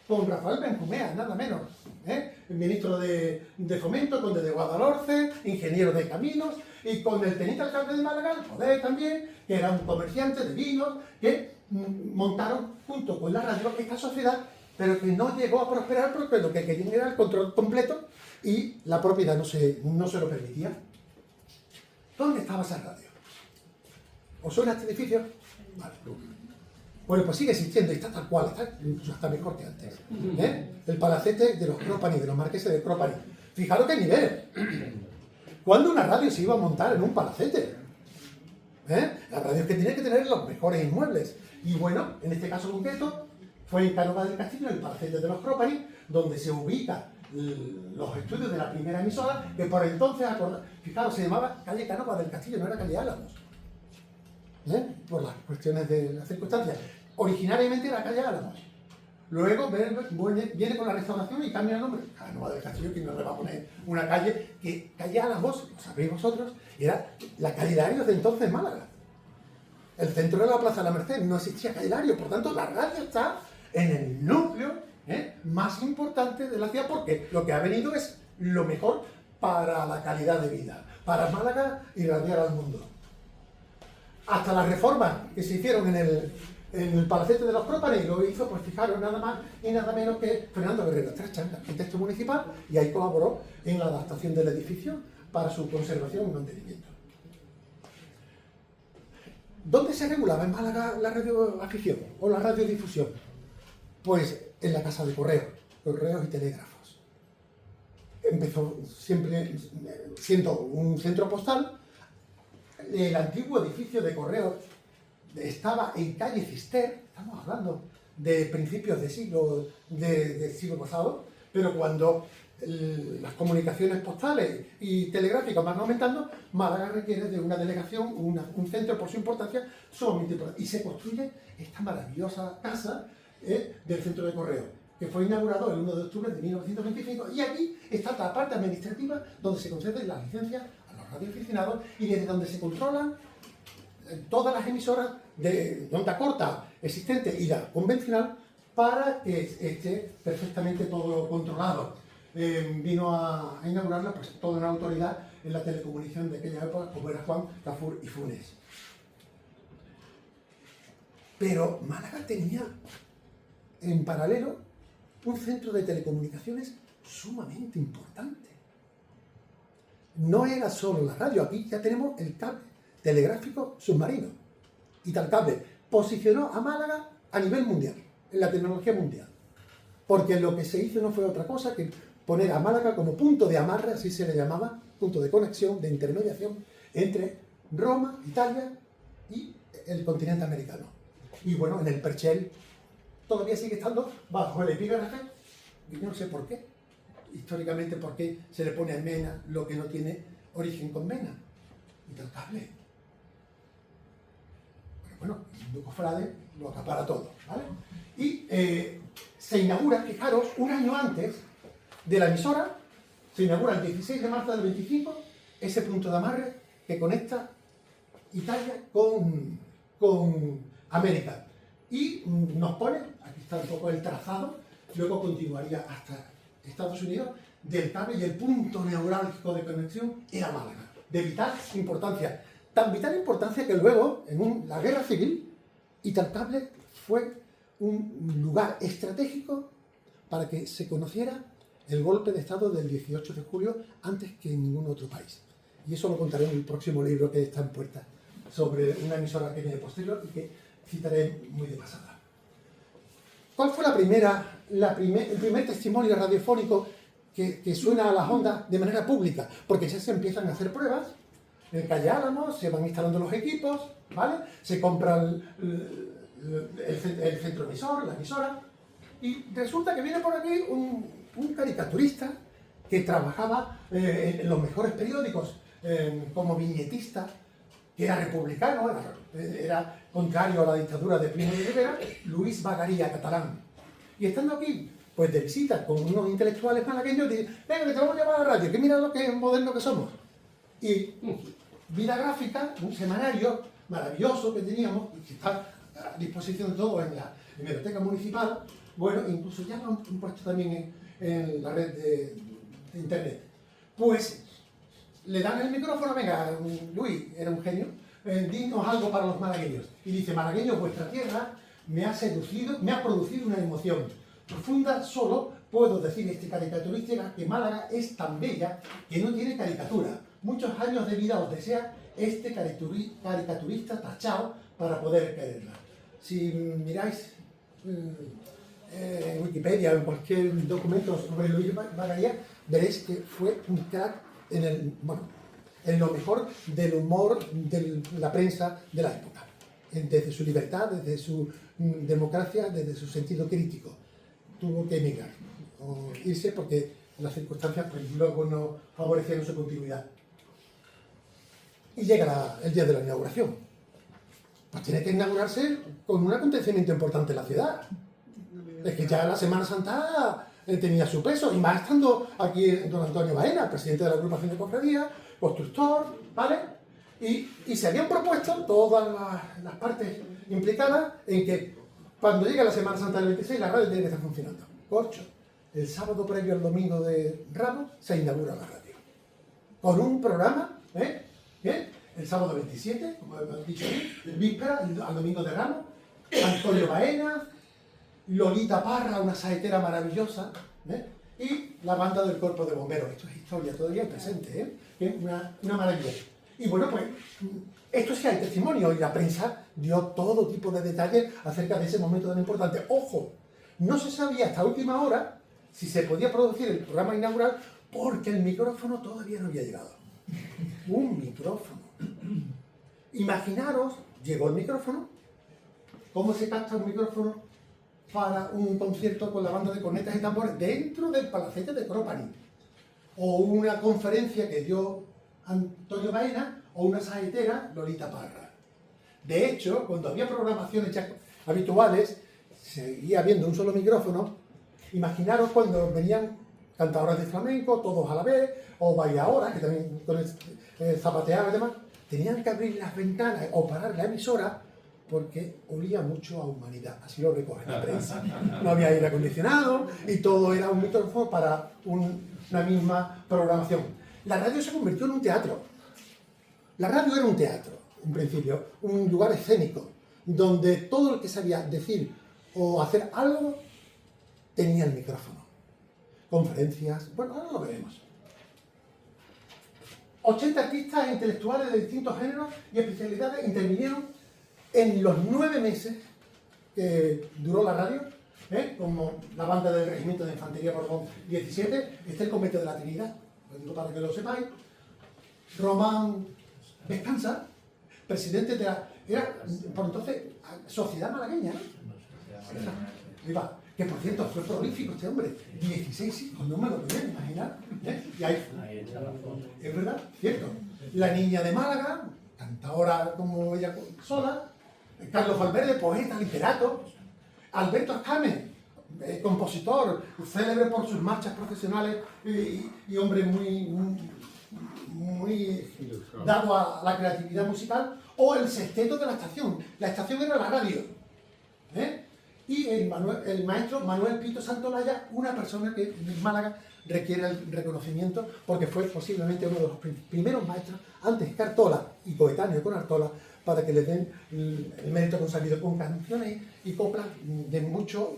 con Rafael Benjumea, nada menos, el ministro de Fomento, conde de Guadalhorce, ingeniero de caminos, y con el teniente alcalde de Málaga, el Poder también, que era un comerciante de vinos, que montaron junto con la radio esta sociedad, pero que no llegó a prosperar porque lo que querían era el control completo y la propiedad no se lo permitía. ¿Dónde estaba esa radio? ¿Os suena este edificio? Vale. Bueno, pues sigue existiendo, está tal cual, está incluso hasta mejor que antes. El palacete de los Cropani, de los marqueses de Cropani. Fijaros qué nivel. ¿Cuándo una radio se iba a montar en un palacete? La radio es que tiene que tener los mejores inmuebles. Y bueno, en este caso concreto, fue en Cánovas del Castillo, en el palacete de los Cropani, donde se ubican los estudios de la primera emisora, que por entonces, fijaros, se llamaba calle Cánovas del Castillo, no era calle Álamos. Por las cuestiones de las circunstancias. Originariamente era calle Álamos. Luego viene con la restauración y cambia el nombre. Cánovas del Castillo, que no le va a poner una calle, que calle Álamos, lo sabéis vosotros, era la calle Larios de entonces en Málaga. El centro de la Plaza de la Merced, no existía calle Larios, por tanto la radio está en el núcleo más importante de la ciudad, porque lo que ha venido es lo mejor para la calidad de vida, para Málaga irradiar al mundo. Hasta las reformas que se hicieron en el palacete de los Cropani, lo hizo, pues fijaros, nada más y nada menos que Fernando Guerrero Trachan, arquitecto municipal, y ahí colaboró en la adaptación del edificio para su conservación y mantenimiento. ¿Dónde se regulaba en Málaga la radioafición o la radiodifusión? Pues en la Casa de Correos y Telégrafos. Empezó siempre siendo un centro postal. El antiguo edificio de Correos estaba en calle Cister, estamos hablando de principios del siglo pasado, pero cuando las comunicaciones postales y telegráficas van aumentando, Málaga requiere de una delegación, un centro por su importancia sumamente importante. Y se construye esta maravillosa casa del centro de correo, que fue inaugurado el 1 de octubre de 1925, y aquí está la parte administrativa donde se conceden las licencias a los radioaficionados y desde donde se controlan todas las emisoras de onda corta existente y la convencional para que esté perfectamente todo controlado. Vino a inaugurarla pues toda una autoridad en la telecomunicación de aquella época, como era Juan Cafur y Funes. Pero Málaga tenía en paralelo un centro de telecomunicaciones sumamente importante. No era solo la radio, aquí ya tenemos el cable telegráfico submarino. Italcable posicionó a Málaga a nivel mundial, en la tecnología mundial. Porque lo que se hizo no fue otra cosa que poner a Málaga como punto de amarre, así se le llamaba, punto de conexión, de intermediación entre Roma, Italia y el continente americano. Y bueno, en el Perchel todavía sigue estando bajo el epígrafe, y yo no sé por qué, históricamente por qué se le pone a Mena lo que no tiene origen con Mena. Italcable. Pero bueno, el Duco Frade lo acapara todo, ¿vale? Y se inaugura, fijaros, un año antes de la emisora, se inaugura el 16 de marzo del 25, ese punto de amarre que conecta Italia con América. Y nos pone, aquí está un poco el trazado, luego continuaría hasta Estados Unidos, del cable, y el punto neurálgico de conexión era Málaga, de vital importancia. Tan vital importancia que luego, en la guerra civil, Italcable fue un lugar estratégico para que se conociera el golpe de Estado del 18 de julio antes que en ningún otro país. Y eso lo contaré en el próximo libro que está en puerta, sobre una emisora que viene posterior y que citaré muy de pasada. ¿Cuál fue el primer testimonio radiofónico que suena a las ondas de manera pública? Porque ya se empiezan a hacer pruebas. En Calle Álamo se van instalando los equipos, ¿vale? Se compra el centro emisor, la emisora, y resulta que viene por aquí un caricaturista que trabajaba en los mejores periódicos como viñetista, que era republicano, era contrario a la dictadura de Primo de Rivera, Luis Bagaría, catalán. Y estando aquí, pues de visita con unos intelectuales malagueños, dice: venga, que te vamos a llamar a la radio, que mira lo que moderno que somos. Y Vida Gráfica, un semanario maravilloso que teníamos, y que está a disposición de todos en la biblioteca municipal, bueno, incluso ya lo han puesto también en la red de internet. Pues le dan el micrófono: venga, Luis, era un genio, dinos algo para los malagueños. Y dice: malagueños, vuestra tierra me ha seducido, me ha producido una emoción profunda, solo puedo decir este caricaturista que Málaga es tan bella que no tiene caricatura. Muchos años de vida os desea este caricaturista tachado para poder quererla. Si miráis en Wikipedia o en cualquier documento sobre Luis Bagaría, veréis que fue un crack en lo mejor del humor de la prensa de la época, desde su libertad, desde su democracia, desde su sentido crítico. Tuvo que emigrar o irse porque las circunstancias pues, luego no favorecieron su continuidad. Y llega el día de la inauguración. Pues tiene que inaugurarse con un acontecimiento importante en la ciudad. Es que ya la Semana Santa tenía su peso, y más estando aquí don Antonio Baena, presidente de la agrupación de cofradías, constructor, ¿vale? Y se habían propuesto todas las partes implicadas en que cuando llegue la Semana Santa del 26 la radio tiene que estar funcionando. Corcho, el sábado previo al domingo de Ramos se inaugura la radio. Con un programa, el sábado 27, como hemos dicho aquí, el víspera, al domingo de Ramos, Antonio Baena, Lolita Parra, una saetera maravillosa, y la banda del Cuerpo de Bomberos. Esto es historia todavía presente, es una maravilla. Y bueno, pues esto sí hay testimonio, y la prensa dio todo tipo de detalles acerca de ese momento tan importante. ¡Ojo! No se sabía hasta última hora si se podía producir el programa inaugural porque el micrófono todavía no había llegado. Un micrófono. Imaginaros, llegó el micrófono. ¿Cómo se capta un micrófono para un concierto con la banda de cornetas y tambores dentro del palacete de Cropani? O una conferencia que dio Antonio Baena, o una saetera, Lolita Parra. De hecho, cuando había programaciones ya habituales, seguía habiendo un solo micrófono. Imaginaros cuando venían cantadoras de flamenco, todos a la vez, o bailadoras, que también con el zapatear y demás, tenían que abrir las ventanas o parar la emisora porque olía mucho a humanidad, así lo recoge la prensa. No había aire acondicionado y todo era un micrófono para una misma programación. La radio se convirtió en un teatro. La radio era un teatro, en principio, un lugar escénico, donde todo el que sabía decir o hacer algo tenía el micrófono. Conferencias, bueno, ahora lo veremos. 80 artistas e intelectuales de distintos géneros y especialidades intervinieron en los 9 meses que duró la radio, como la banda del Regimiento de Infantería Borbón 17, está el Convento de la Trinidad, lo digo para que lo sepáis. Román Descansa, presidente de la... Era, por entonces, Sociedad Malagueña, ¿no? Iba, que por cierto fue prolífico este hombre, 16 hijos, no me lo podían imaginar. Y ahí está la foto. es verdad, cierto. La Niña de Málaga, cantadora como ella sola, Carlos Valverde, poeta, literato, Alberto Ascame, compositor, célebre por sus marchas profesionales y hombre muy dado a la creatividad musical, o el sexteto de la estación. La estación era la radio. Y el maestro Manuel Pito Santolaya, una persona que en Málaga requiere el reconocimiento porque fue posiblemente uno de los primeros maestros, antes que Artola y coetáneo con Artola, para que le den el mérito consabido con canciones y coplas de mucho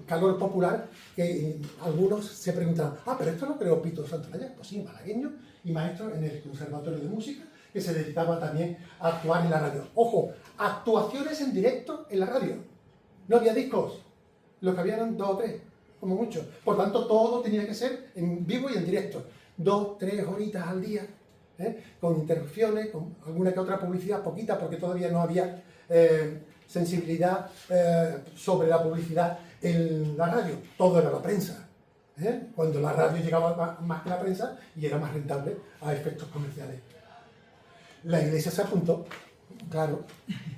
calor popular, que algunos se preguntaban, pero esto lo creó Pito Santolaya. Pues sí, malagueño y maestro en el Conservatorio de Música, que se dedicaba también a actuar en la radio. Ojo, actuaciones en directo en la radio. No había discos, lo que había eran 2 o 3, como mucho. Por tanto, todo tenía que ser en vivo y en directo. 2, 3 horitas al día, con interrupciones, con alguna que otra publicidad, poquita, porque todavía no había sensibilidad sobre la publicidad en la radio. Todo era la prensa. Cuando la radio llegaba más que la prensa y era más rentable a efectos comerciales. La Iglesia se apuntó, claro,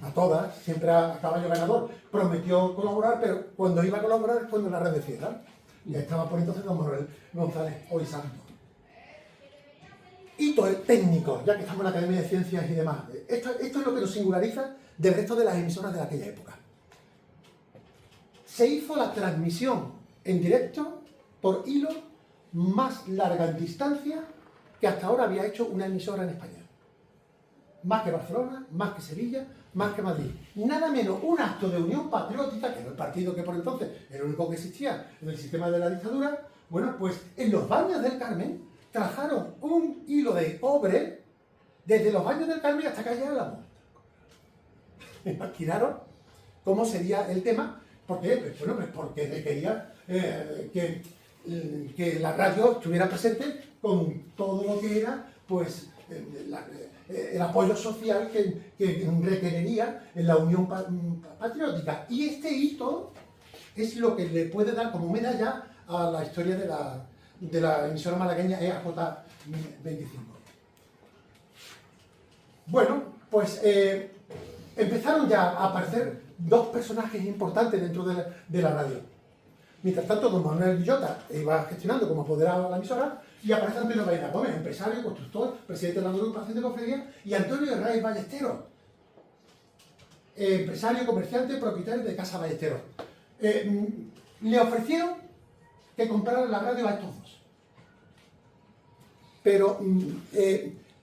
a todas, siempre a caballo ganador. Prometió colaborar, pero cuando iba a colaborar es cuando la red decía, y estaba por entonces don Manuel González, hoy santo. Hito técnico, ya que estamos en la Academia de Ciencias y demás. Esto es lo que nos singulariza del resto de las emisoras de aquella época. Se hizo la transmisión en directo por hilo más larga en distancia que hasta ahora había hecho una emisora en España. Más que Barcelona, más que Sevilla, más que Madrid. Nada menos un acto de unión patriótica, que era el partido que por entonces era el único que existía en el sistema de la dictadura. Bueno, pues en los baños del Carmen trazaron un hilo de cobre desde los baños del Carmen hasta Calle Álamo. Imaginaron cómo sería el tema. ¿Por qué? Pues, bueno, pues porque requería que la radio estuviera presente con todo lo que era, pues, el apoyo social que requeriría en la unión patriótica. Y este hito es lo que le puede dar como medalla a la historia de la emisora malagueña EAJ 25. Bueno, pues empezaron ya a aparecer 2 personajes importantes dentro de la radio. Mientras tanto, don Manuel Villota iba gestionando como apoderado de la emisora, y aparece Antonio Baena Gómez, empresario, constructor, presidente de la agrupación de cofradías, y Antonio Herraiz Ballesteros, empresario, comerciante, propietario de Casa Ballesteros. Le ofrecieron que compraran la radio a estos 2. Pero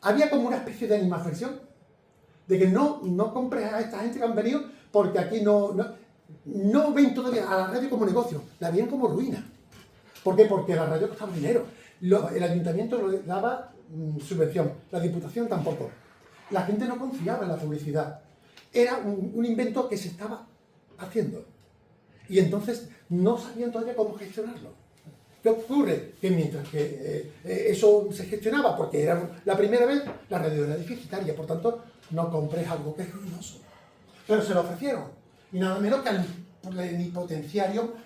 había como una especie de animadversión, de que no compres a esta gente que han venido, porque aquí no ven todavía a la radio como negocio, la ven como ruina. ¿Por qué? Porque la radio costaba dinero. El ayuntamiento le daba subvención, la diputación tampoco. La gente no confiaba en la publicidad. Era un invento que se estaba haciendo. Y entonces no sabían todavía cómo gestionarlo. ¿Qué ocurre? Que mientras que eso se gestionaba, porque era la primera vez, la radio era deficitaria, por tanto, no compres algo que es ruinoso. Pero se lo ofrecieron. Y nada menos que al plenipotenciario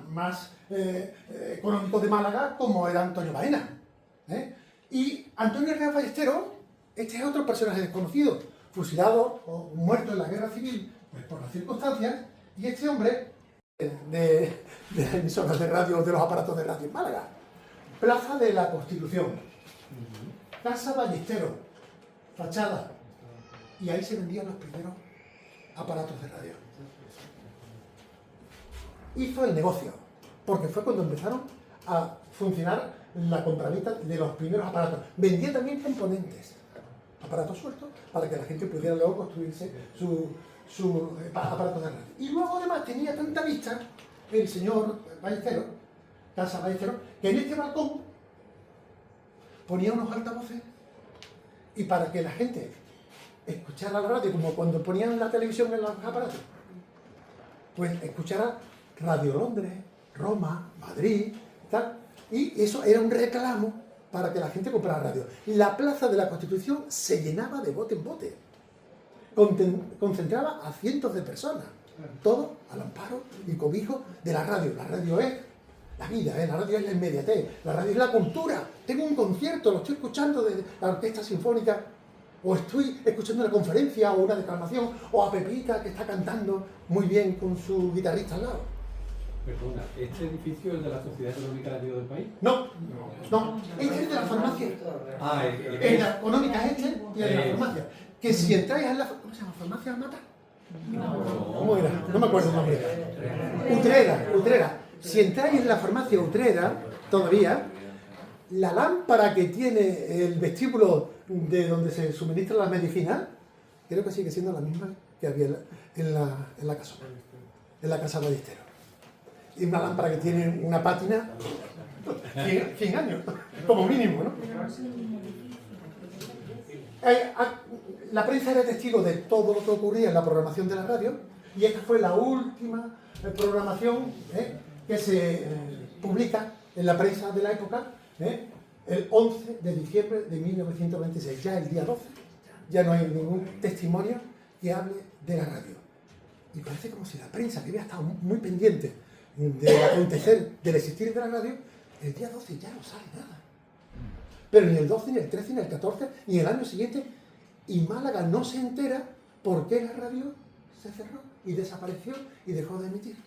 más económico de Málaga, como era Antonio Baena. Y Antonio Herraiz Ballesteros, este es otro personaje desconocido, fusilado o muerto en la guerra civil, pues, por las circunstancias, y este hombre de las emisoras de radio, de los aparatos de radio en Málaga. Plaza de la Constitución, Casa Ballesteros, fachada, y ahí se vendían los primeros aparatos de radio. Hizo el negocio, porque fue cuando empezaron a funcionar la compraventa de los primeros aparatos. Vendía también componentes, aparatos sueltos, para que la gente pudiera luego construirse su aparato de radio. Y luego además tenía tanta vista el señor Ballesteros, Casa Ballesteros, que en este balcón ponía unos altavoces y para que la gente escuchara la radio, como cuando ponían la televisión en los aparatos, pues escuchara Radio Londres, Roma, Madrid, tal. Y eso era un reclamo para que la gente comprara radio. La Plaza de la Constitución se llenaba de bote en bote. Concentraba a cientos de personas. Todo al amparo y cobijo de la radio. La radio es la vida, la radio es la inmediatez, la radio es la cultura. Tengo un concierto, lo estoy escuchando de la Orquesta Sinfónica, o estoy escuchando una conferencia o una declamación, o a Pepita que está cantando muy bien con su guitarrista al lado. Perdona, ¿este edificio es de la Sociedad Económica de Río del País? No, este es de la farmacia. Ah, En la económica es este y en la farmacia. Que si entráis en la... ¿Cómo se llama? ¿Farmacia Mata? ¿Cómo era? No me acuerdo el nombre. Utrera. Si entráis en la farmacia Utrera, todavía, la lámpara que tiene el vestíbulo de donde se suministra la medicina, creo que sigue siendo la misma que había en la casa Ballesteros. Y una lámpara que tiene una pátina 100 años, como mínimo, ¿no? La prensa era testigo de todo lo que ocurría en la programación de la radio, y esta fue la última programación que se publica en la prensa de la época, el 11 de diciembre de 1926, ya el día 12, ya no hay ningún testimonio que hable de la radio. Y parece como si la prensa, que había estado muy pendiente del acontecer, del existir de la radio, el día 12 ya no sale nada. Pero ni el 12, ni el 13, ni el 14, ni el año siguiente, y Málaga no se entera por qué la radio se cerró y desapareció y dejó de emitir.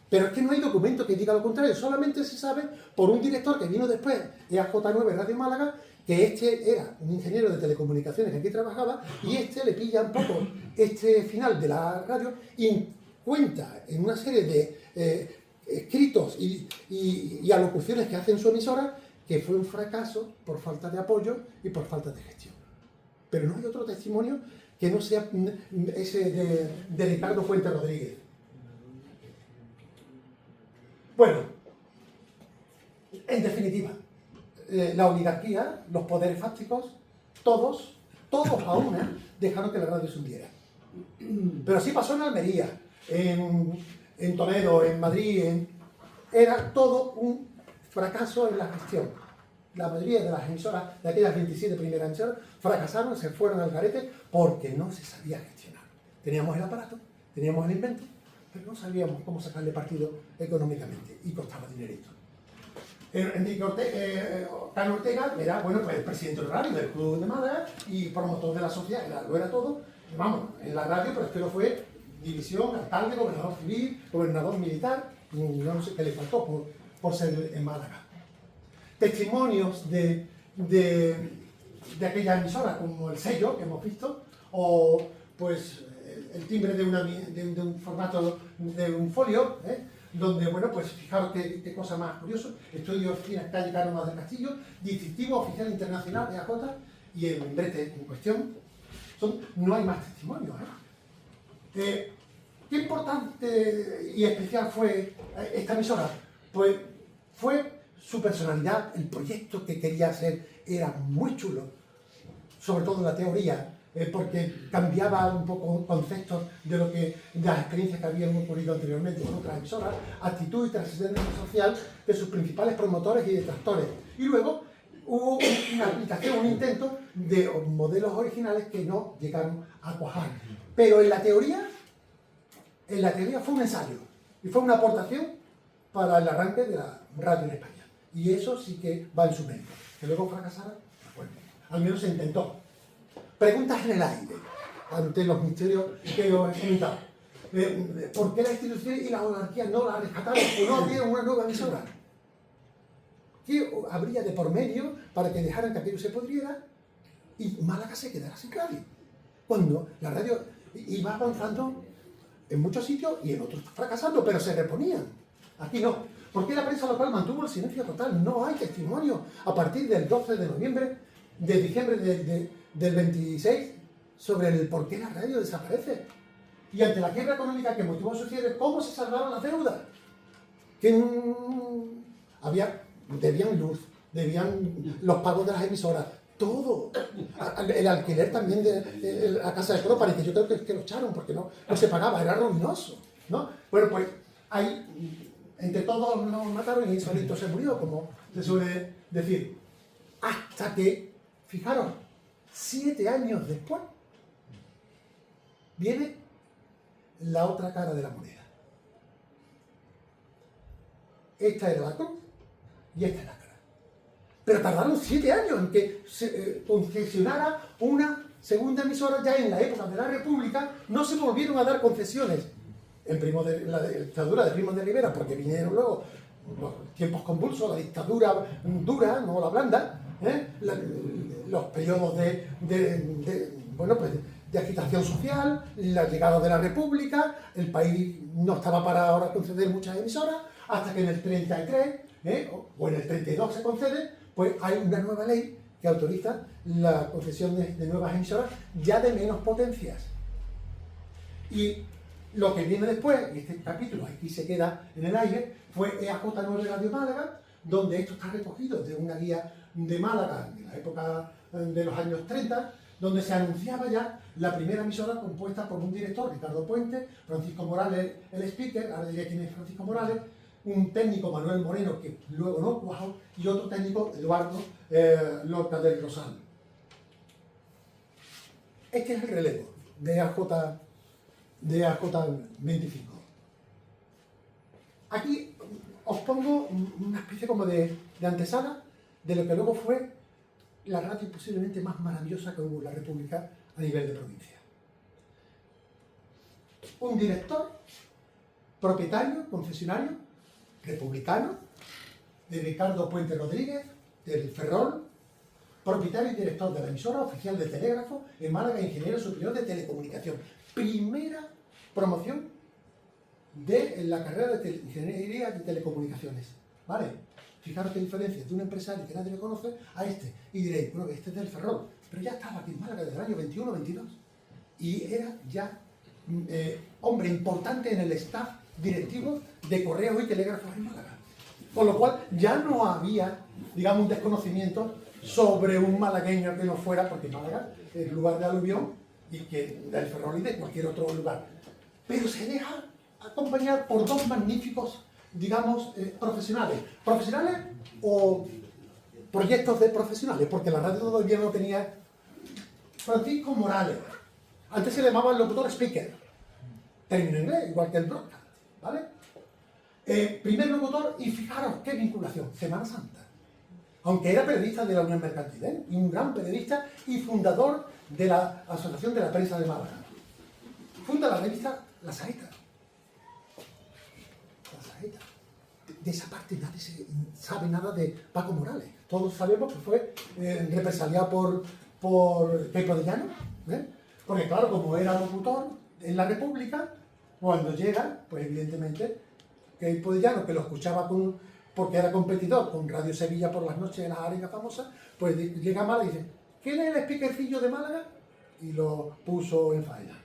Pero es que no hay documento que diga lo contrario, solamente se sabe por un director que vino después, EAJ9 Radio Málaga, que este era un ingeniero de telecomunicaciones que aquí trabajaba, y este le pilla un poco este final de la radio y cuenta en una serie de escritos y alocuciones que hace en su emisora que fue un fracaso por falta de apoyo y por falta de gestión. Pero no hay otro testimonio que no sea ese de Ricardo Fuentes Rodríguez. Bueno, en definitiva, la oligarquía, los poderes fácticos, todos a una, dejaron que la radio se hundiera. Pero así pasó en Almería, en Toledo, en Madrid, era todo un fracaso en la gestión. La mayoría de las emisoras, de aquellas 27 primeras emisoras, fracasaron, se fueron al garete porque no se sabía gestionar. Teníamos el aparato, teníamos el invento, pero no sabíamos cómo sacarle partido económicamente y costaba dinerito. Enrique Cano Ortega era, bueno, pues el presidente honorario del Club de Málaga y promotor de la sociedad, lo era todo, vamos, en la radio, pero es que lo fue división, alcalde, gobernador civil, gobernador militar, no sé qué le faltó por ser en Málaga. Testimonios de aquella emisora, como el sello que hemos visto, o pues el timbre de un formato de un folio, donde, bueno, pues fijaros qué cosa más curiosa, estudio oficinas calle Cánovas del Castillo, distintivo oficial internacional de AJ, y el membrete en cuestión, no hay más testimonios. ¿Qué importante y especial fue esta emisora? Pues fue su personalidad, el proyecto que quería hacer era muy chulo, sobre todo en la teoría, porque cambiaba un poco conceptos de las experiencias que habían ocurrido anteriormente en otras emisoras, actitud y trascendencia social de sus principales promotores y detractores. Y luego hubo una aplicación, un intento de modelos originales que no llegaron a cuajar. Pero en la teoría fue un ensayo y fue una aportación para el arranque de la radio en España. Y eso sí que va en su mérito. Que luego fracasara, bueno, al menos se intentó. Preguntas en el aire, ante los misterios que os he comentado. ¿Por qué la institución y la monarquía no la rescataron o no abrieron una nueva emisora? ¿Qué habría de por medio para que dejaran que aquello se pudriera y Málaga se quedara sin radio? Cuando la radio iba avanzando en muchos sitios y en otros fracasando, pero se reponían. Aquí no. ¿Por qué la prensa local mantuvo el silencio total? No hay testimonio a partir del 12 de diciembre del 26 sobre el por qué la radio desaparece. Y ante la quiebra económica que motivó su cierre, ¿cómo se salvaron las deudas? Que debían luz, debían los pagos de las emisoras, todo. El alquiler también de la casa de Cróparis, que yo creo que lo echaron porque no se pagaba, era ruinoso, ¿no? Bueno, pues ahí, entre todos nos mataron y solito se murió, como se suele decir. Hasta que, fijaros, 7 años después, viene la otra cara de la moneda. Esta era la cruz y esta es la cara. Pero tardaron 7 años en que se concesionara una segunda emisora. Ya en la época de la República no se volvieron a dar concesiones. La dictadura de Primo de Rivera, porque vinieron luego los tiempos convulsos, la dictadura dura, no la blanda, los periodos de agitación social, la llegada de la República, el país no estaba para ahora conceder muchas emisoras, hasta que en el 33 o en el 32 se concede, pues hay una nueva ley que autoriza la concesión de nuevas emisoras ya de menos potencias. Y lo que viene después, y este capítulo aquí se queda en el aire, fue EAJ9 Radio Málaga, donde esto está recogido de una guía de Málaga de la época de los años 30, donde se anunciaba ya la primera emisora compuesta por un director, Ricardo Puente, Francisco Morales, el speaker, ahora diré quién es Francisco Morales, un técnico, Manuel Moreno, que luego no cuajó, y otro técnico, Eduardo Lorca del Rosal. Este es el relevo de AJ25. Aquí os pongo una especie como de antesala de lo que luego fue la radio posiblemente más maravillosa que hubo en la República a nivel de provincia. Un director, propietario, concesionario, republicano, de Ricardo Puente Rodríguez, del Ferrol, propietario y director de la emisora oficial de telégrafo en Málaga, ingeniero superior de telecomunicación. Primera promoción de la carrera de ingeniería de telecomunicaciones. ¿Vale? Fijaros qué diferencia de un empresario que nadie le conoce a este. Y diréis, bueno, este es del Ferrol. Pero ya estaba aquí en Málaga desde el año 21-22. Y era ya hombre importante en el staff directivo de correos y telégrafos en Málaga. Con lo cual ya no había, digamos, un desconocimiento sobre un malagueño que no fuera, porque Málaga es lugar de aluvión y que del Ferrol y de cualquier otro lugar. Pero se deja acompañar por dos magníficos, digamos, profesionales. Profesionales o proyectos de profesionales, porque la radio todavía no tenía. Francisco Morales. Antes se le llamaba el locutor speaker. Término inglés, igual que el broadcast, ¿vale? Primer locutor, y fijaros qué vinculación, Semana Santa. Aunque era periodista de la Unión Mercantil, y un gran periodista y fundador de la Asociación de la Prensa de Málaga. Funda la revista La Saeta. La Saeta. De esa parte nadie sabe nada de Paco Morales. Todos sabemos que fue represaliado por Pepo de Llano, porque claro, como era locutor en la República, cuando llega, pues evidentemente, Pepo de Llano, que lo escuchaba porque era competidor con Radio Sevilla por las noches en las arenas famosas, pues llega a Málaga y dice, ¿quién es el speakercillo de Málaga? Y lo puso en faena.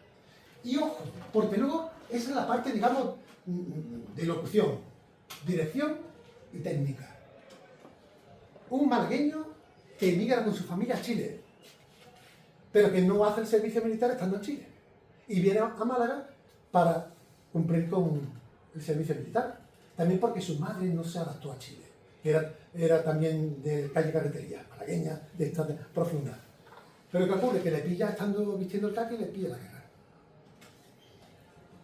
Y ojo, porque luego esa es la parte, digamos, de locución, dirección y técnica. Un malagueño que emigra con su familia a Chile, pero que no hace el servicio militar estando en Chile. Y viene a Málaga para cumplir con el servicio militar. También porque su madre no se adaptó a Chile. Era también de calle Carretería, malagueña, de esta profunda. Pero ¿qué ocurre? Que le pilla estando vistiendo el caqui y le pilla la guerra.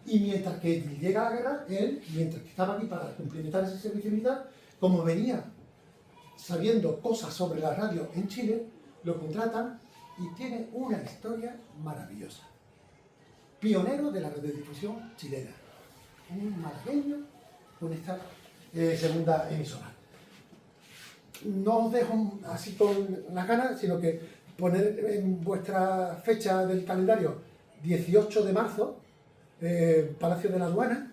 Y mientras que llega la guerra, él, mientras que estaba aquí para cumplimentar ese servicio militar, como venía sabiendo cosas sobre la radio en Chile, lo contratan y tiene una historia maravillosa. Pionero de la radiodifusión chilena. Un malagueño con esta segunda emisora. No os dejo así con las ganas, sino que poner en vuestra fecha del calendario 18 de marzo, Palacio de la Aduana.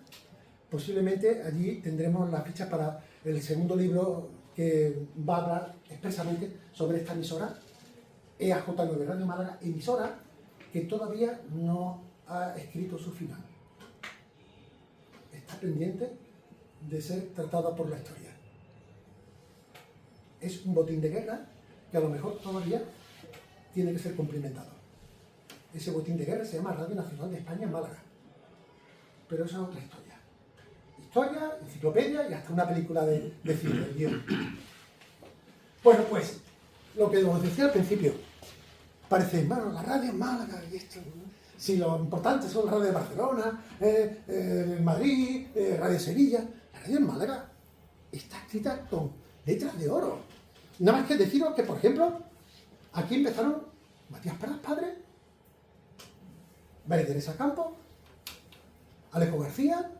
Posiblemente allí tendremos la fecha para el segundo libro que va a hablar expresamente sobre esta emisora, EAJ9 Radio Málaga, emisora que todavía no ha escrito su final. Está pendiente de ser tratada por la historia. es un botín de guerra que a lo mejor todavía tiene que ser cumplimentado. Ese botín de guerra se llama Radio Nacional de España en Málaga. Pero esa es otra historia. Historia, enciclopedia y hasta una película de cine, de guión. Bueno, pues, lo que os decía al principio, parece, bueno, la radio en Málaga y esto, ¿no? Si lo importante son las radios de Barcelona, Madrid, Radio Sevilla, la radio en Málaga está escrita con letras de oro. Nada más que deciros que, por ejemplo, aquí empezaron Matías Pras padre, María Teresa Campos, Alejo García,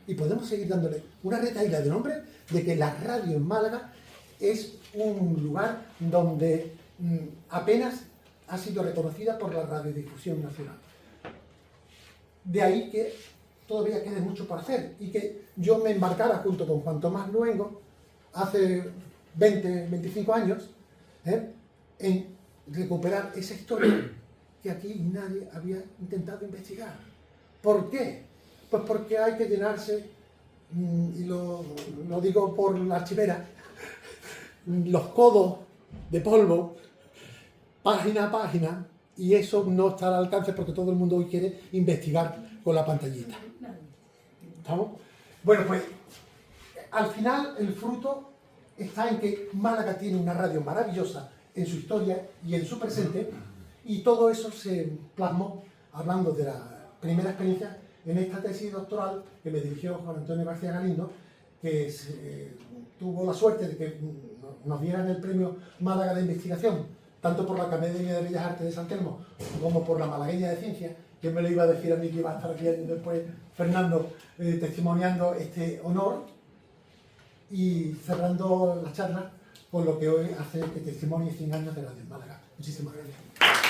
y podemos seguir dándole una retahíla de nombre de que la radio en Málaga es un lugar donde apenas ha sido reconocida por la radiodifusión nacional. De ahí que todavía quede mucho por hacer y que yo me embarcara junto con Juan Tomás Luengo hace 20, 25 años en recuperar esa historia que aquí nadie había intentado investigar. ¿Por qué? Pues porque hay que llenarse, y lo digo por la archivera, los codos de polvo, página a página, y eso no está al alcance porque todo el mundo hoy quiere investigar con la pantallita. ¿Estamos? Bueno, pues al final el fruto está en que Málaga tiene una radio maravillosa en su historia y en su presente, y todo eso se plasmó hablando de la primera experiencia en esta tesis doctoral que me dirigió Juan Antonio García Galindo, que tuvo la suerte de que nos dieran el premio Málaga de Investigación, tanto por la Academia de Bellas Artes de San Telmo como por la Malagueña de Ciencias, que me lo iba a decir a mí que iba a estar aquí años después, Fernando, testimoniando este honor, y cerrando la charla con lo que hoy hace que testimonie 100 años de Radio en Málaga. Muchísimas gracias.